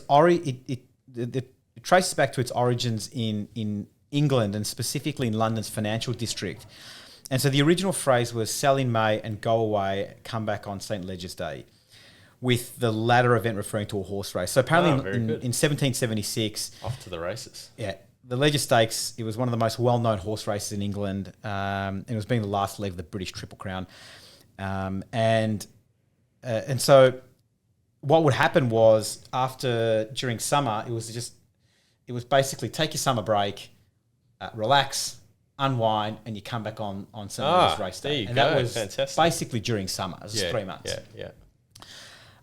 S1: traces back to its origins in England, and specifically in London's financial district. And so the original phrase was sell in May and go away, come back on St. Leger's Day, with the latter event referring to a horse race. So apparently in 1776... Off
S2: to the races.
S1: Yeah. The Leger Stakes, it was one of the most well-known horse races in England. It was being the last leg of the British Triple Crown. And so what would happen was during summer, it was basically take your summer break, relax, unwind, and you come back on St. Leger's race day. And that was fantastic. Basically during summer. It was 3 months.
S2: Yeah.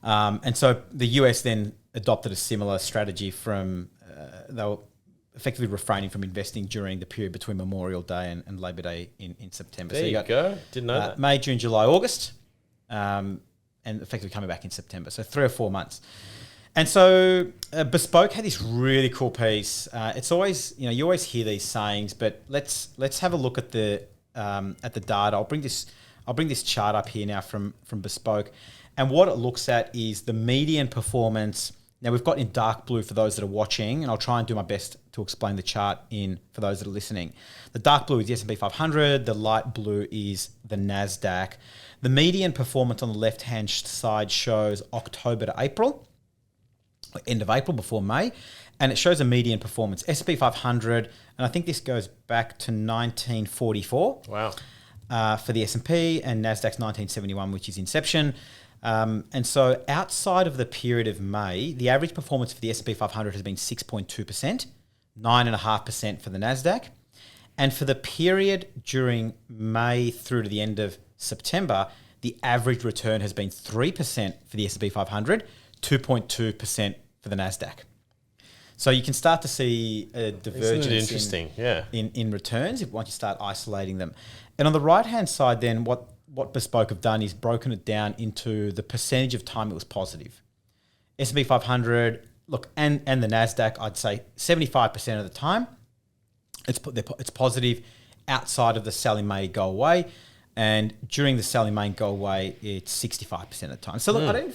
S1: And so the US then adopted a similar strategy from, they were effectively refraining from investing during the period between Memorial Day and Labor Day in September.
S2: There you go. Didn't know that.
S1: May, June, July, August, and effectively coming back in September. So 3 or 4 months. And so Bespoke had this really cool piece. It's always, you always hear these sayings, but let's have a look at the at the data. I'll bring this chart up here now from Bespoke, and what it looks at is the median performance. Now we've got in dark blue for those that are watching, and I'll try and do my best to explain the chart for those that are listening. The dark blue is the S&P 500. The light blue is the Nasdaq. The median performance on the left-hand side shows October to April, end of April before May, and it shows a median performance. S&P 500, and I think this goes back to 1944.
S2: Wow.
S1: For the S&P, and Nasdaq's 1971, which is inception. And so outside of the period of May, the average performance for the S&P 500 has been 6.2%, 9.5% for the Nasdaq. And for the period during May through to the end of September, the average return has been 3% for the S&P 500, 2.2% for the Nasdaq. So you can start to see a divergence in returns once you start isolating them. And on the right-hand side then, what Bespoke have done is broken it down into the percentage of time it was positive. S&P 500, look, and the Nasdaq, I'd say 75% of the time, it's positive outside of the sell in May, go away. And during the sell in May, go away, it's 65% of the time. So look,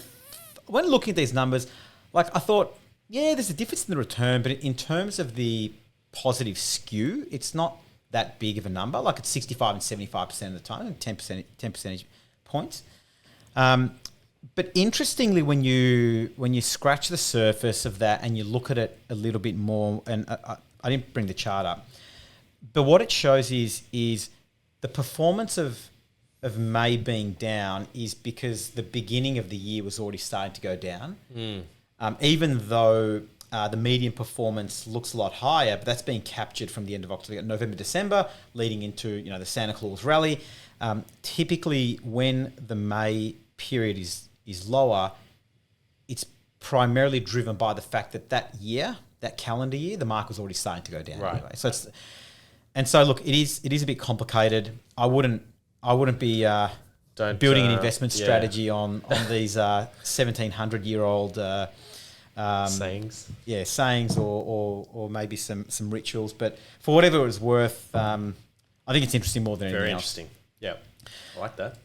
S1: when looking at these numbers, like I thought, yeah, there's a difference in the return, but in terms of the positive skew, it's not that big of a number. Like it's 65 and 75% of the time, 10 percentage points. But interestingly, when you scratch the surface of that and you look at it a little bit more, and I didn't bring the chart up, but what it shows is the performance of May being down is because the beginning of the year was already starting to go down. Even though the median performance looks a lot higher, but that's being captured from the end of October, November, December, leading into the Santa Claus rally. Typically, when the May period is lower, it's primarily driven by the fact that calendar year, the market was already starting to go down.
S2: Right.
S1: Anyway. So look, it is a bit complicated. I wouldn't be building an investment strategy on these 1700-year-old
S2: sayings.
S1: Yeah, sayings or maybe some rituals. But for whatever it was worth, I think it's interesting more than anything else.
S2: Very interesting. Yeah, I like that.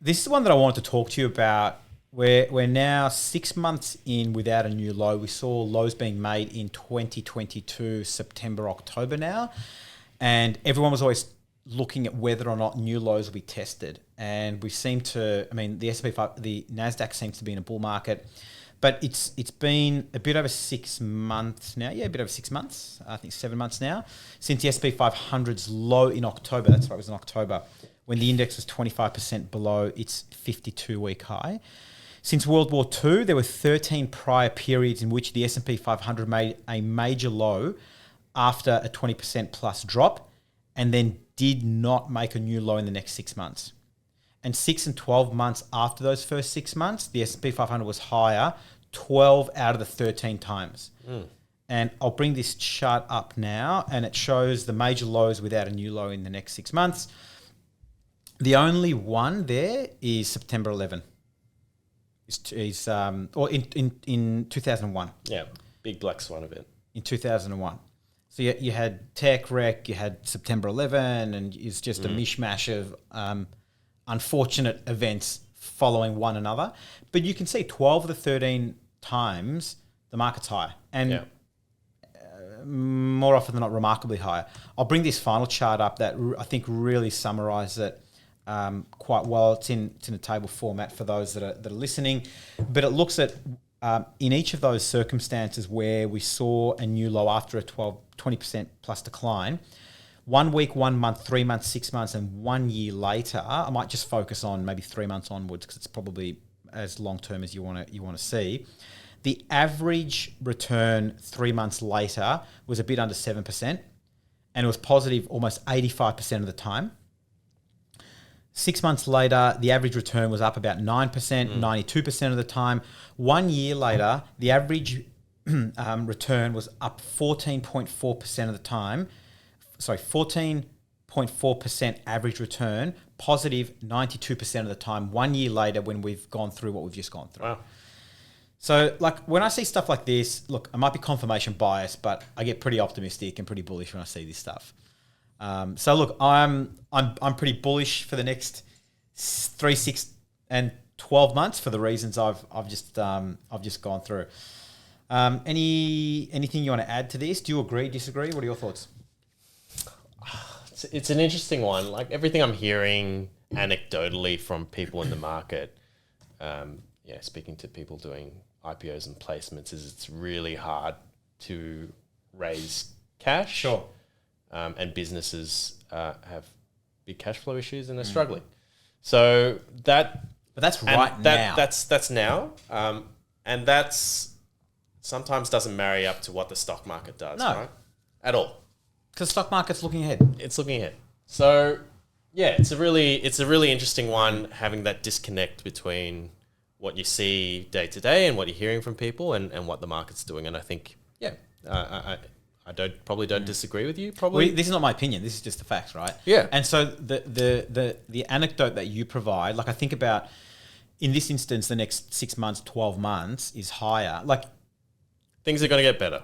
S1: This is one that I wanted to talk to you about. We're now 6 months in without a new low. We saw lows being made in 2022, September, October now. And everyone was always looking at whether or not new lows will be tested. And we seem to, the S&P 500, the Nasdaq seems to be in a bull market. But it's been a bit over 6 months now. Yeah, a bit over 6 months. I think 7 months now since the S&P 500's low in October. That's right, it was in October when the index was 25% below its 52-week high. Since World War II, there were 13 prior periods in which the S&P 500 made a major low after a 20% plus drop and then did not make a new low in the next 6 months. And 6 and 12 months after those first 6 months, the S&P 500 was higher 12 out of the 13 times. And I'll bring this chart up now, and it shows the major lows without a new low in the next 6 months. The only one there is September 11. Or in 2001.
S2: Yeah, big black swan event.
S1: In 2001. So you had tech wreck, you had September 11, and it's just a mishmash of unfortunate events following one another. But you can see 12 of the 13 times the market's higher. And more often than not, remarkably higher. I'll bring this final chart up that I think really summarises it quite well. It's in a table format for those that are listening. But it looks at, in each of those circumstances where we saw a new low after a 20% plus decline, 1 week, 1 month, 3 months, 6 months, and 1 year later, I might just focus on maybe 3 months onwards because it's probably as long term as you want to see. The average return 3 months later was a bit under 7%, and it was positive almost 85% of the time. 6 months later, the average return was up about 9%, 92% of the time. 1 year later, the average return was up 14.4% of the time. Sorry, 14.4% average return, positive 92% of the time 1 year later when we've gone through what we've just gone through.
S2: Wow.
S1: So like when I see stuff like this, look, I might be confirmation bias, but I get pretty optimistic and pretty bullish when I see this stuff. So look, I'm pretty bullish for the next 3, 6, and 12 months for the reasons I've just gone through. Anything you want to add to this? Do you agree, disagree? What are your thoughts?
S2: It's an interesting one. Like everything I'm hearing anecdotally from people in the market, speaking to people doing IPOs and placements, is it's really hard to raise cash.
S1: Sure.
S2: And businesses have big cash flow issues and they're struggling. So that...
S1: But that's right now.
S2: That's now. And that's sometimes doesn't marry up to what the stock market does, right? At all.
S1: Because the stock market's looking ahead.
S2: It's looking ahead. So, yeah, it's a really interesting one, having that disconnect between what you see day to day and what you're hearing from people and what the market's doing. And I think, I probably don't disagree with you. Probably
S1: this is not my opinion. This is just the facts, right?
S2: Yeah.
S1: And so the anecdote that you provide, like I think about in this instance, the next 6 months, 12 months is higher. Like
S2: things are going to get better.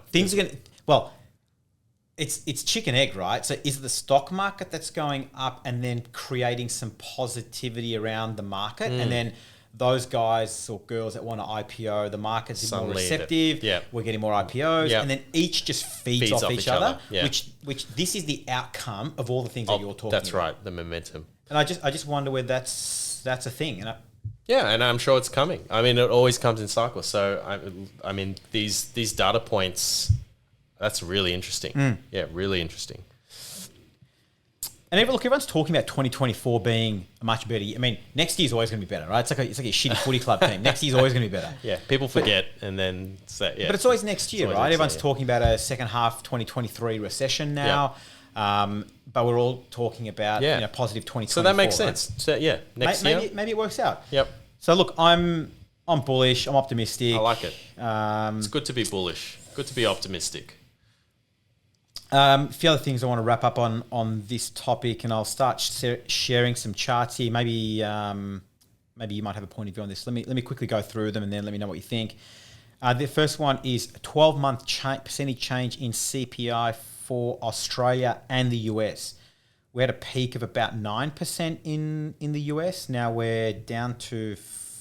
S1: It's chicken egg, right? So is it the stock market that's going up and then creating some positivity around the market, and then those guys or girls that want to IPO, the market's more receptive. We're getting more IPOs, and then each just feeds off each other. Which this is the outcome of all the things that you're talking about.
S2: That's right, the momentum.
S1: And I just wonder whether that's a thing.
S2: And I'm sure it's coming. I mean, it always comes in cycles. So I mean, these data points, that's really interesting. Yeah, really interesting. And
S1: everyone's talking about 2024 being a much better year. I mean, next year's always going to be better, right? It's like a shitty footy club team. Next year's always going to be better.
S2: Yeah, people forget and then say,
S1: But it's always next year, right? Everyone's talking about a second half 2023 recession now. But we're all talking about positive 2024.
S2: So that makes sense.
S1: Right?
S2: So next year.
S1: Maybe it works out.
S2: Yep.
S1: So look, I'm bullish. I'm optimistic.
S2: I like it. It's good to be bullish. Good to be optimistic.
S1: A few other things I want to wrap up on this topic, and I'll start sharing some charts here. Maybe you might have a point of view on this. Let me quickly go through them, and then let me know what you think. The first one is 12-month percentage change in CPI for Australia and the US. We had a peak of about 9% in the US. Now we're down to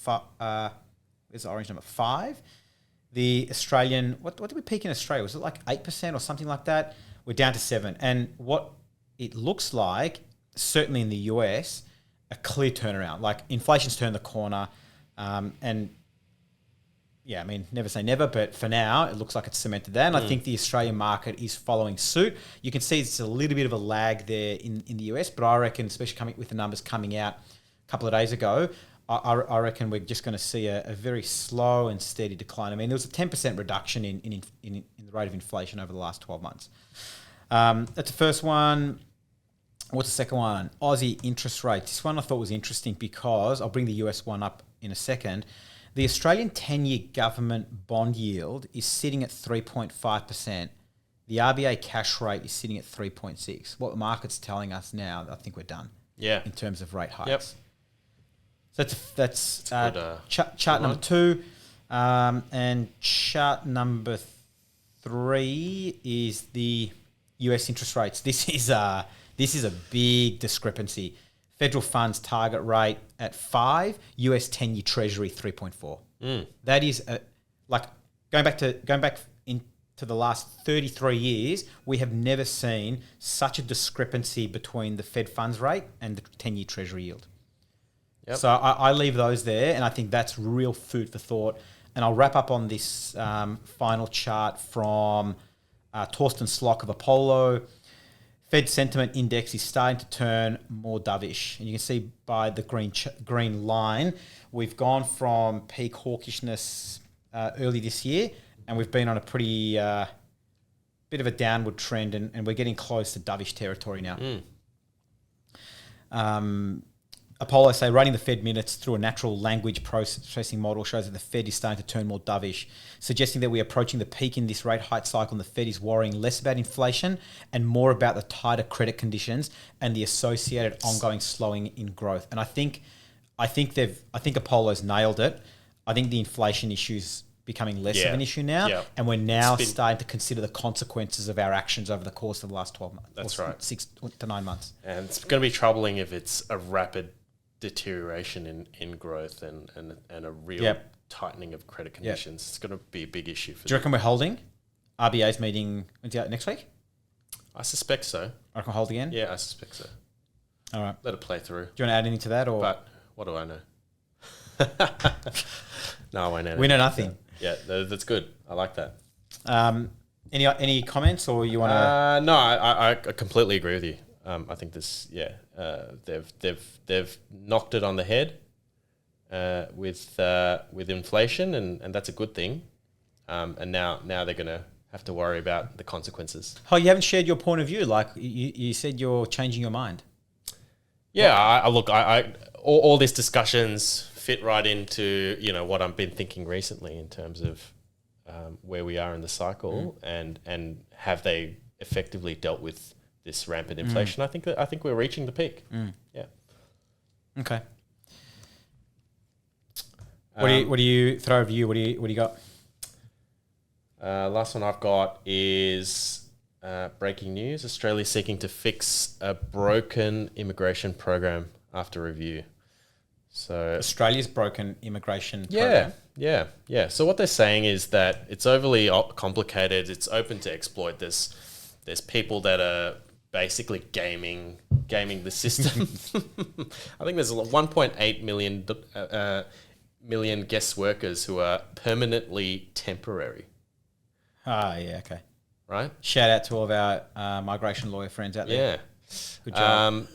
S1: there's the orange number 5. The Australian, what did we peak in Australia? Was it like 8% or something like that? We're down to 7. And what it looks like, certainly in the US, a clear turnaround. Like inflation's turned the corner. And yeah, I mean, never say never, but for now, it looks like it's cemented there. And I think the Australian market is following suit. You can see it's a little bit of a lag there in the US, but I reckon, especially coming with the numbers coming out a couple of days ago, I reckon we're just going to see a very slow and steady decline. I mean, there was a 10% reduction in the rate of inflation over the last 12 months. That's the first one. What's the second one? Aussie interest rates. This one I thought was interesting because I'll bring the US one up in a second. The Australian 10-year government bond yield is sitting at 3.5%. The RBA cash rate is sitting at 3.6%. What the market's telling us now, I think we're done.
S2: Yeah.
S1: In terms of rate hikes.
S2: Yep.
S1: So that's chart number 2. And chart number 3 is the US interest rates. This is a big discrepancy. Federal funds target rate at 5, US 10-year Treasury 3.4. That is like going back into the last 33 years, we have never seen such a discrepancy between the Fed funds rate and the 10-year Treasury yield. Yep. So I leave those there, and I think that's real food for thought. And I'll wrap up on this final chart from Torsten Slock of Apollo. Fed sentiment index is starting to turn more dovish. And you can see by the green line, we've gone from peak hawkishness early this year, and we've been on a pretty bit of a downward trend, and we're getting close to dovish territory now. Apollo say running the Fed minutes through a natural language processing model shows that the Fed is starting to turn more dovish, suggesting that we're approaching the peak in this rate hike cycle, and the Fed is worrying less about inflation and more about the tighter credit conditions and the associated ongoing slowing in growth. And I think Apollo's nailed it. I think the inflation issues becoming less of an issue now.
S2: Yeah.
S1: And we're now starting to consider the consequences of our actions over the course of the last 12 months.
S2: That's right.
S1: 6 to 9 months.
S2: And it's going to be troubling if it's a rapid deterioration in growth and a real tightening of credit conditions. It's going to be a big issue.
S1: Do you reckon we're holding? RBA's meeting next week?
S2: I suspect so.
S1: I reckon we'll hold again?
S2: Yeah, I suspect so.
S1: All right.
S2: Let it play through.
S1: Do you want to add anything to that?
S2: But what do I know? No, I won't add
S1: We know nothing.
S2: Yeah, that's good. I like that.
S1: Any comments, or you want to?
S2: No, I completely agree with you. I think this, they've knocked it on the head with inflation, and that's a good thing. And now they're going to have to worry about the consequences.
S1: Oh, you haven't shared your point of view. Like you said, you're changing your mind.
S2: Yeah, I all these discussions fit right into what I've been thinking recently in terms of where we are in the cycle and have they effectively dealt with this rampant inflation. I think we're reaching the peak. Yeah.
S1: Okay. What do you throw over you? What do you got?
S2: Last one I've got is breaking news. Australia seeking to fix a broken immigration program after review. So
S1: Australia's broken immigration program.
S2: Yeah. So what they're saying is that it's overly complicated. It's open to exploit. There's people that are basically gaming the system. I think there's 1.8 million guest workers who are permanently temporary.
S1: Ah, yeah, okay.
S2: Right?
S1: Shout out to all of our migration lawyer friends out there.
S2: Yeah.
S1: Good job.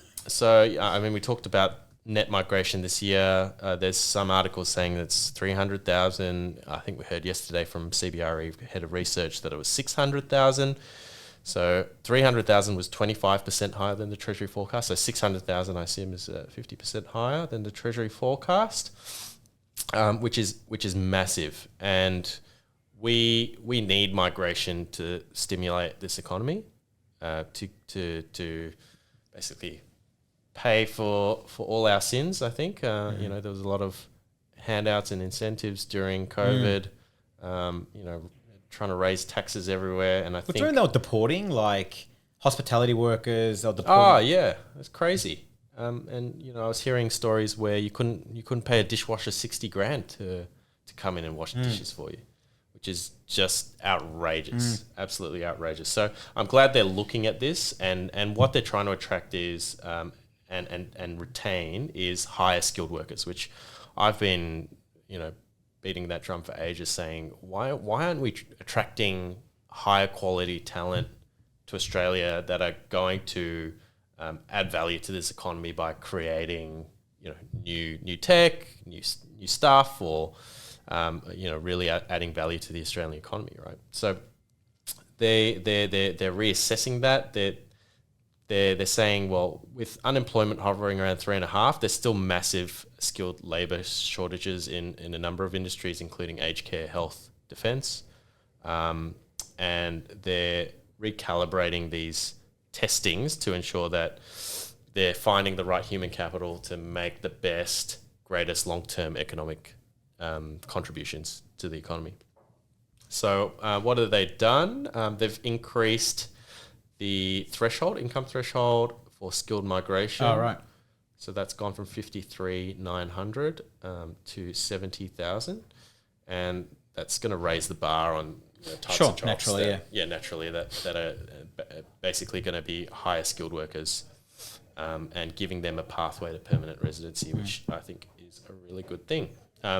S2: We talked about net migration this year. There's some articles saying it's 300,000. I think we heard yesterday from CBRE head of research that it was 600,000. So 300,000 was 25% higher than the Treasury forecast. So 600,000, I assume, is 50% higher than the Treasury forecast, which is massive. And we need migration to stimulate this economy, to basically pay for all our sins. I think there was a lot of handouts and incentives during COVID. Trying to raise taxes everywhere, and I think
S1: during they were deporting like hospitality workers. They were deporting.
S2: Oh yeah, it's crazy. I was hearing stories where you couldn't pay a dishwasher $60,000 to come in and wash dishes for you, which is just outrageous, absolutely outrageous. So I'm glad they're looking at this, and what they're trying to attract is and retain is higher skilled workers, which I've been beating that drum for ages, saying why aren't we attracting higher quality talent to Australia that are going to add value to this economy by creating new tech, new stuff, or really adding value to the Australian economy, right? So they're reassessing that. They're saying, well, with unemployment hovering around 3.5%, there's still massive skilled labour shortages in a number of industries, including aged care, health, defence. And they're recalibrating these testings to ensure that they're finding the right human capital to make the best, greatest long-term economic contributions to the economy. So what have they done? They've increased the income threshold for skilled migration.
S1: Oh, right.
S2: So that's gone from 53,900 to 70,000, and that's going to raise the bar on types of jobs.
S1: Naturally,
S2: naturally that are basically going to be higher skilled workers, and giving them a pathway to permanent residency, which I think is a really good thing.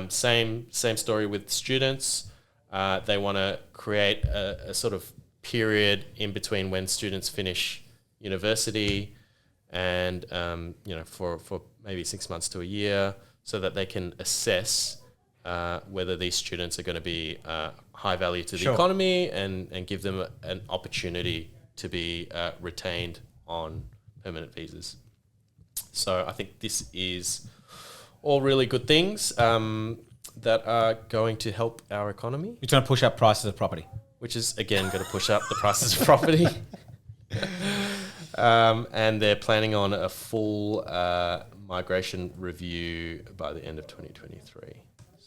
S2: Same story with students. They want to create a sort of period in between when students finish university and for maybe 6 months to a year, so that they can assess whether these students are going to be high value to the economy and give them an opportunity to be retained on permanent visas. So I think this is all really good things that are going to help our economy.
S1: You're trying to push up prices of property,
S2: which is, again, going to push up the prices of property. And they're planning on a full migration review by the end of 2023.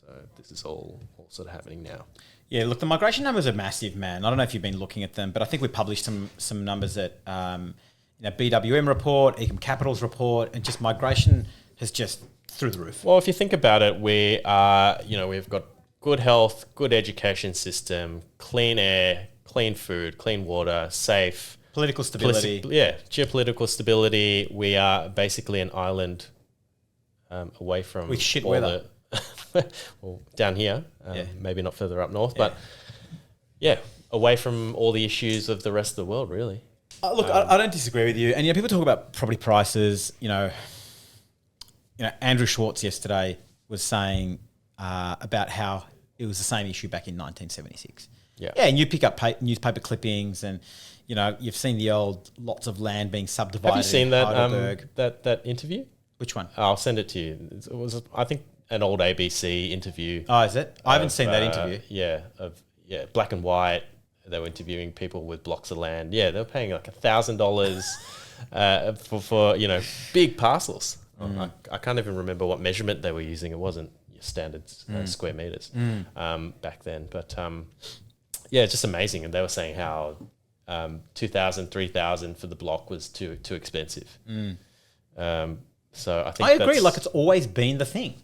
S2: So this is all sort of happening now.
S1: Yeah, look, the migration numbers are massive, man. I don't know if you've been looking at them, but I think we published some numbers at BWM report, Ecom Capital's report, and just migration has just through the roof.
S2: Well, if you think about it, we are, we've got good health, good education system, clean air, clean food, clean water, safe.
S1: Political stability.
S2: Geopolitical stability. We are basically an island away from
S1: with shit weather.
S2: Well, down here, maybe not further up north, but away from all the issues of the rest of the world, really.
S1: Look, I don't disagree with you. And people talk about property prices. Andrew Schwartz yesterday was saying about how it was the same issue back in 1976. Yeah, and you pick up newspaper clippings, and you've seen the old lots of land being subdivided.
S2: Have you seen that interview?
S1: Which one?
S2: I'll send it to you. It was, I think, an old ABC interview.
S1: Oh, is it? I haven't seen that interview.
S2: Black and white. They were interviewing people with blocks of land. Yeah, they were paying like $1,000 for big parcels. I can't even remember what measurement they were using. It wasn't your standard square meters back then. But it's just amazing. And they were saying how $2,000, $3,000 for the block was too expensive. So I think
S1: I agree. Like it's always been the thing.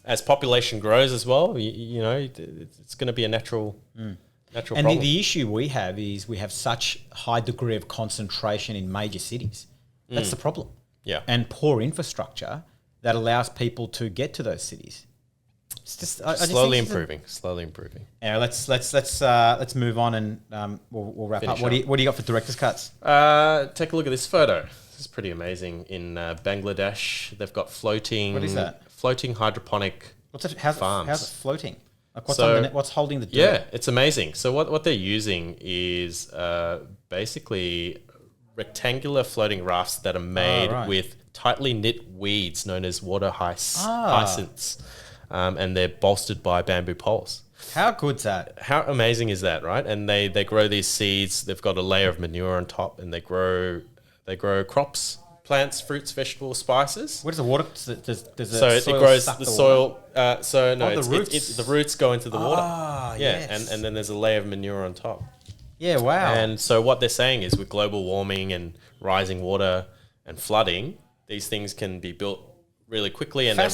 S2: As population grows as well, it's going to be a natural problem.
S1: And the issue we have is we have such high degree of concentration in major cities. That's the problem.
S2: Yeah.
S1: And poor infrastructure that allows people to get to those cities. It's just
S2: slowly improving.
S1: Yeah, let's move on and we'll wrap up. What do you got for director's cuts?
S2: Take a look at this photo. This is pretty amazing. In Bangladesh, they've got floating.
S1: What is that?
S2: Floating hydroponic farms.
S1: How's it floating? Like what's holding the dirt?
S2: Yeah, it's amazing. So what they're using is basically rectangular floating rafts that are made with tightly knit weeds known as water hyacinths, and they're bolstered by bamboo poles.
S1: How good's that?
S2: How amazing is that, right? And they grow these seeds. They've got a layer of manure on top, and they grow crops, plants, fruits, vegetables, spices.
S1: What does the water? Does
S2: it grows the soil.
S1: The
S2: the roots go into the water.
S1: Yes.
S2: and then there's a layer of manure on top.
S1: Yeah, wow.
S2: And so what they're saying is with global warming and rising water and flooding, these things can be built really quickly, and they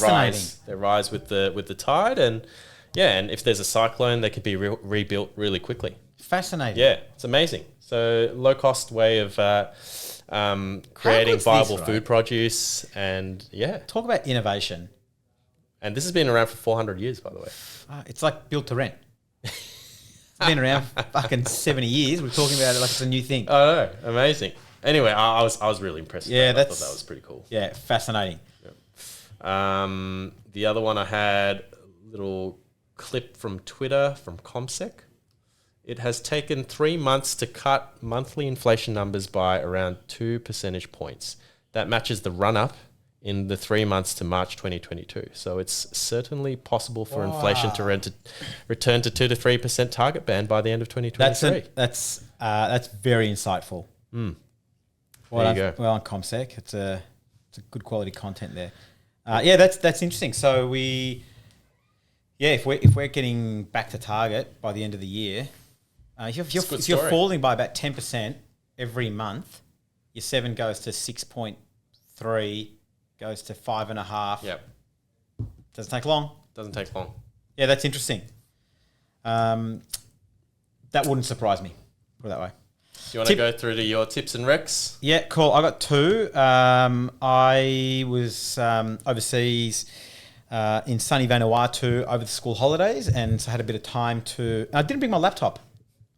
S2: rise with the tide, and if there's a cyclone, they could be rebuilt really quickly.
S1: Fascinating.
S2: Yeah, it's amazing. So low cost way of creating viable food produce, and
S1: talk about innovation.
S2: And this has been around for 400 years, by the way.
S1: It's like built to rent. It's been around for fucking 70 years. We're talking about it like it's a new thing.
S2: Oh, no. Amazing. Anyway, I was really impressed with that. I thought that was pretty cool.
S1: Yeah, fascinating.
S2: Yep. The other one I had a little clip from Twitter from ComSec. It has taken 3 months to cut monthly inflation numbers by around 2 percentage points. That matches the run-up in the 3 months to March 2022. So it's certainly possible for inflation to return to 2 to 3% target band by the end of 2023.
S1: That's very insightful.
S2: There you go.
S1: Well, on ComSec, it's a good quality content there. That's interesting. So if we're getting back to target by the end of the year, if you're falling by about 10% every month, your 7 goes to 6.3. Goes to 5.5.
S2: Yep.
S1: Doesn't take long. Yeah, that's interesting. That wouldn't surprise me. Put it that way.
S2: Do you want to go through to your tips and recs?
S1: Yeah, cool. I got 2. I was overseas in sunny Vanuatu over the school holidays, and so I had a bit of time I didn't bring my laptop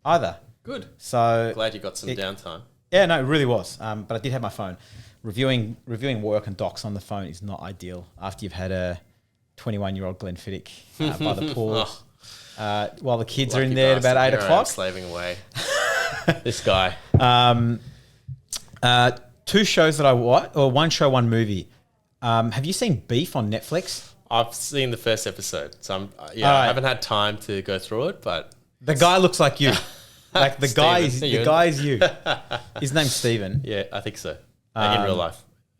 S1: either.
S2: Good.
S1: So
S2: glad you got some downtime.
S1: Yeah, no, it really was. But I did have my phone. Reviewing work and docs on the phone is not ideal after you've had a 21-year-old Glenfiddich by the pool while the kids are in there at about 8 o'clock.
S2: Slaving away. This guy.
S1: 2 shows that I watched, or 1 show, 1 movie. Have you seen Beef on Netflix?
S2: I've seen the first episode, so I haven't had time to go through it, but
S1: the guy looks like you. Like the guy is you. His name's Steven.
S2: Yeah, I think so. In real life.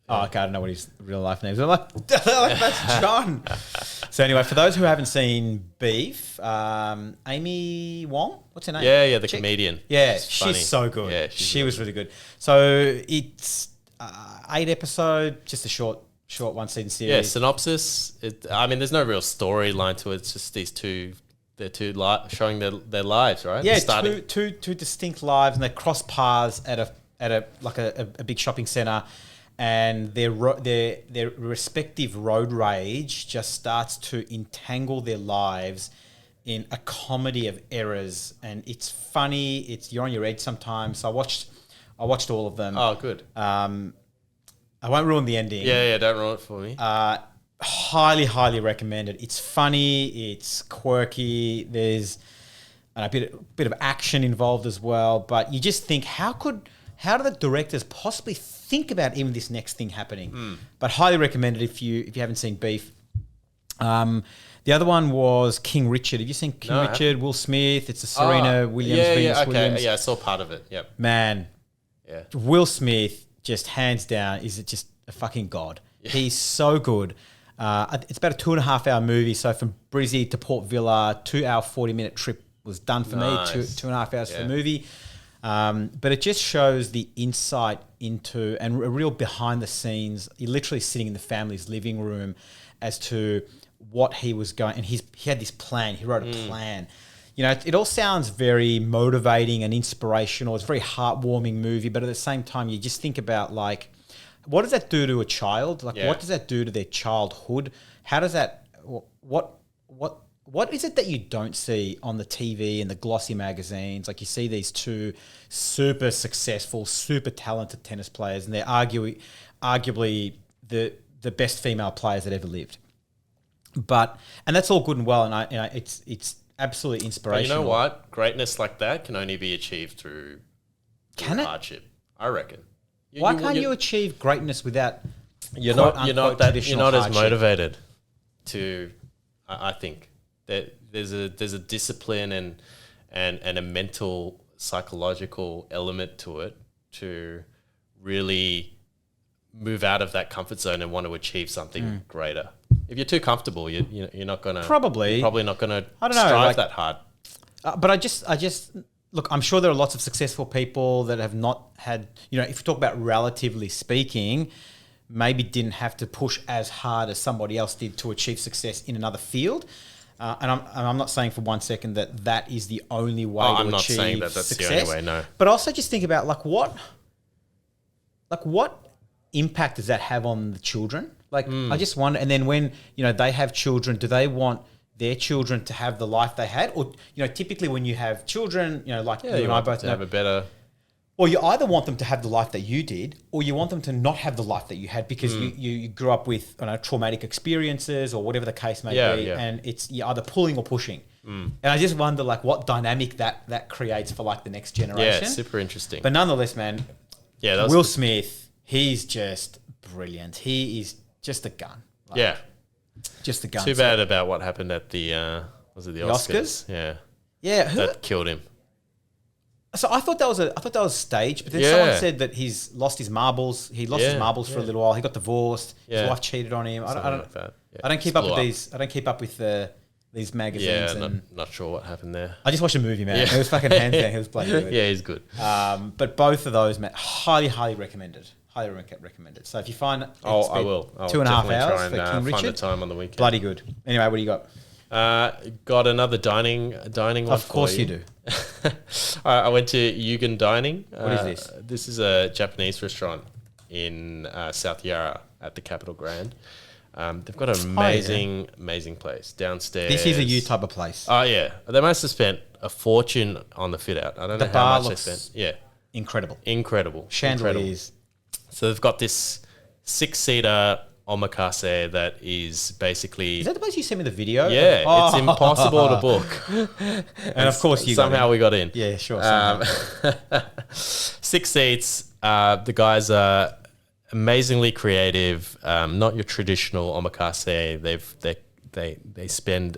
S1: Oh, okay. I don't know what his real life name is. I'm like, that's John. So anyway, for those who haven't seen Beef, Amy Wong, what's her name?
S2: Yeah, the comedian.
S1: Yeah,
S2: Funny.
S1: she's so good.
S2: Yeah,
S1: she was really good. So it's 8 episode, just a short one season series.
S2: Yeah, synopsis. I mean, there's no real storyline to it. It's just these two. They're showing their lives, right?
S1: Yeah, two distinct lives, and they cross paths at a big shopping center, and their respective road rage just starts to entangle their lives in a comedy of errors, and it's funny. You're on your edge sometimes. So I watched all of them.
S2: Oh, good.
S1: I won't ruin the ending.
S2: Yeah, don't ruin it for me.
S1: Highly recommended. It's funny, it's quirky. There's a bit of action involved as well. But you just think, how do the directors possibly think about even this next thing happening? But highly recommended if you haven't seen Beef. The other one was King Richard. Have you seen King Richard? Will Smith. It's the Serena Williams.
S2: Yeah,
S1: Williams.
S2: Yeah, I saw part of it. Yep.
S1: Man,
S2: yeah.
S1: Will Smith, just hands down, is just a fucking god. Yeah. He's so good. It's about a 2.5 hour movie. So from Brizzy to Port Villa, 2 hour, 40-minute trip was done for me. 2.5 hours for the movie. But it just shows the insight into and a real behind the scenes. You're literally sitting in the family's living room as to what he was going. And he had this plan. He wrote a plan. You know, it all sounds very motivating and inspirational. It's a very heartwarming movie. But at the same time, you just think about like, what does that do to a child? Like, what does that do to their childhood? How does that? What is it that you don't see on the TV and the glossy magazines? Like, you see these two super successful, super talented tennis players, and they're arguably the best female players that ever lived. And that's all good and well, and it's absolutely inspirational.
S2: But you know what? Greatness like that can only be achieved through hardship. I reckon.
S1: Why can't you achieve greatness without
S2: you're not as motivated
S1: to?
S2: I think that there's a discipline and a mental psychological element to it to really move out of that comfort zone and want to achieve something greater. If you're too comfortable, you're not gonna probably not gonna strive that hard.
S1: But I just. Look, I'm sure there are lots of successful people that have not had, if you talk about relatively speaking, maybe didn't have to push as hard as somebody else did to achieve success in another field. And I'm not saying for 1 second that is the only way to achieve success. I'm not saying that's
S2: the only way, no.
S1: But also just think about what impact does that have on the children? I just wonder, and then when, they have children, do they want their children to have the life they had? Or, typically when you have children, you and I both
S2: have a better...
S1: Or you either want them to have the life that you did, or you want them to not have the life that you had because you grew up with traumatic experiences or whatever the case may be. Yeah. And you're either pulling or pushing. And I just wonder what dynamic that creates for the next generation.
S2: Yeah, super interesting.
S1: But nonetheless, man, Will Smith, he's just brilliant. He is just a gun. Just the gun.
S2: Too bad about what happened at the was it the Oscars? Yeah, that killed him.
S1: So I thought that was staged, but then someone said that he's lost his marbles. He lost his marbles for a little while. He got divorced. His wife cheated on him. I don't keep up with these. I don't keep up with these magazines.
S2: Yeah, not sure what happened there.
S1: I just watched a movie, man. It was fucking hands down. He was bloody good.
S2: Yeah, he's good.
S1: But both of those, man, highly recommended. Highly recommended. So if you find
S2: I will. I'll
S1: 2.5 hours for King
S2: find
S1: Richard,
S2: the time on the weekend.
S1: Bloody good. Anyway, what do you got?
S2: Got another dining one.
S1: Of course you do.
S2: I went to Yugen Dining.
S1: What is this?
S2: This is a Japanese restaurant in South Yarra at the Capitol Grand. They've got an amazing place downstairs.
S1: This is a you type of place.
S2: Oh yeah, they must have spent a fortune on the fit out. I don't know how much they spent. Yeah, incredible
S1: chandeliers.
S2: So they've got this 6-seater omakase that is basically...
S1: Is that the place you sent me the video?
S2: Yeah, it's impossible to book.
S1: And of course you
S2: somehow we got in.
S1: Yeah, sure.
S2: 6 seats. The guys are amazingly creative. Not your traditional omakase. They spend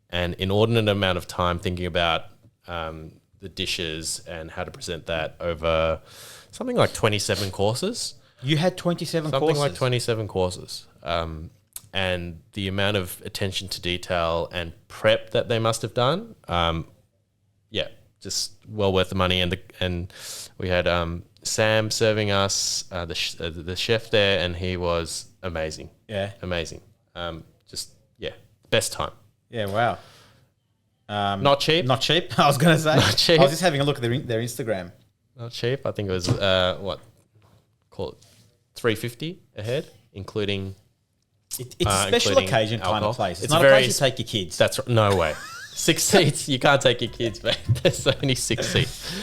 S2: an inordinate amount of time thinking about the dishes and how to present that over something like 27 courses.
S1: You had 27 courses?
S2: Something like 27 courses. and the amount of attention to detail and prep that they must have done, just well worth the money. And we had Sam serving us, the chef there, and he was amazing.
S1: Yeah.
S2: Amazing. Best time.
S1: Yeah, wow.
S2: Not cheap.
S1: Not cheap, I was going to say.
S2: Not cheap.
S1: I was just having a look at their Instagram.
S2: Not cheap. I think it was, call it $350 a head, including...
S1: It's a special occasion kind
S2: alcohol.
S1: of place. It's
S2: It's
S1: not a place to take your kids.
S2: That's no way. 6 seats. You can't take your kids, mate. There's only 6 seats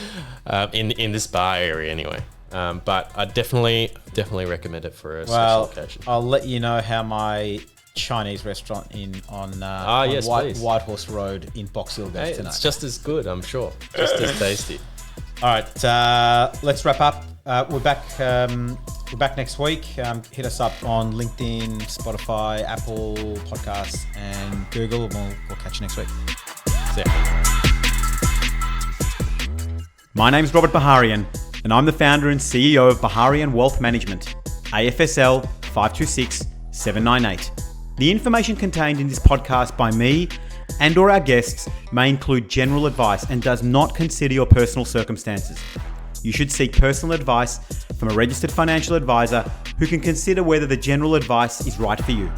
S2: in this bar area anyway. But I definitely recommend it for a special occasion.
S1: I'll let you know how my Chinese restaurant on White Horse Road in Box Hill goes tonight.
S2: It's just as good, I'm sure. Just as tasty.
S1: All right, let's wrap up. We're back next week. Hit us up on LinkedIn, Spotify, Apple Podcasts, and Google. We'll catch you next week. See ya. My name's Robert Baharian, and I'm the founder and CEO of Baharian Wealth Management, AFSL 526798. The information contained in this podcast by me and or our guests may include general advice and does not consider your personal circumstances. You should seek personal advice from a registered financial advisor who can consider whether the general advice is right for you.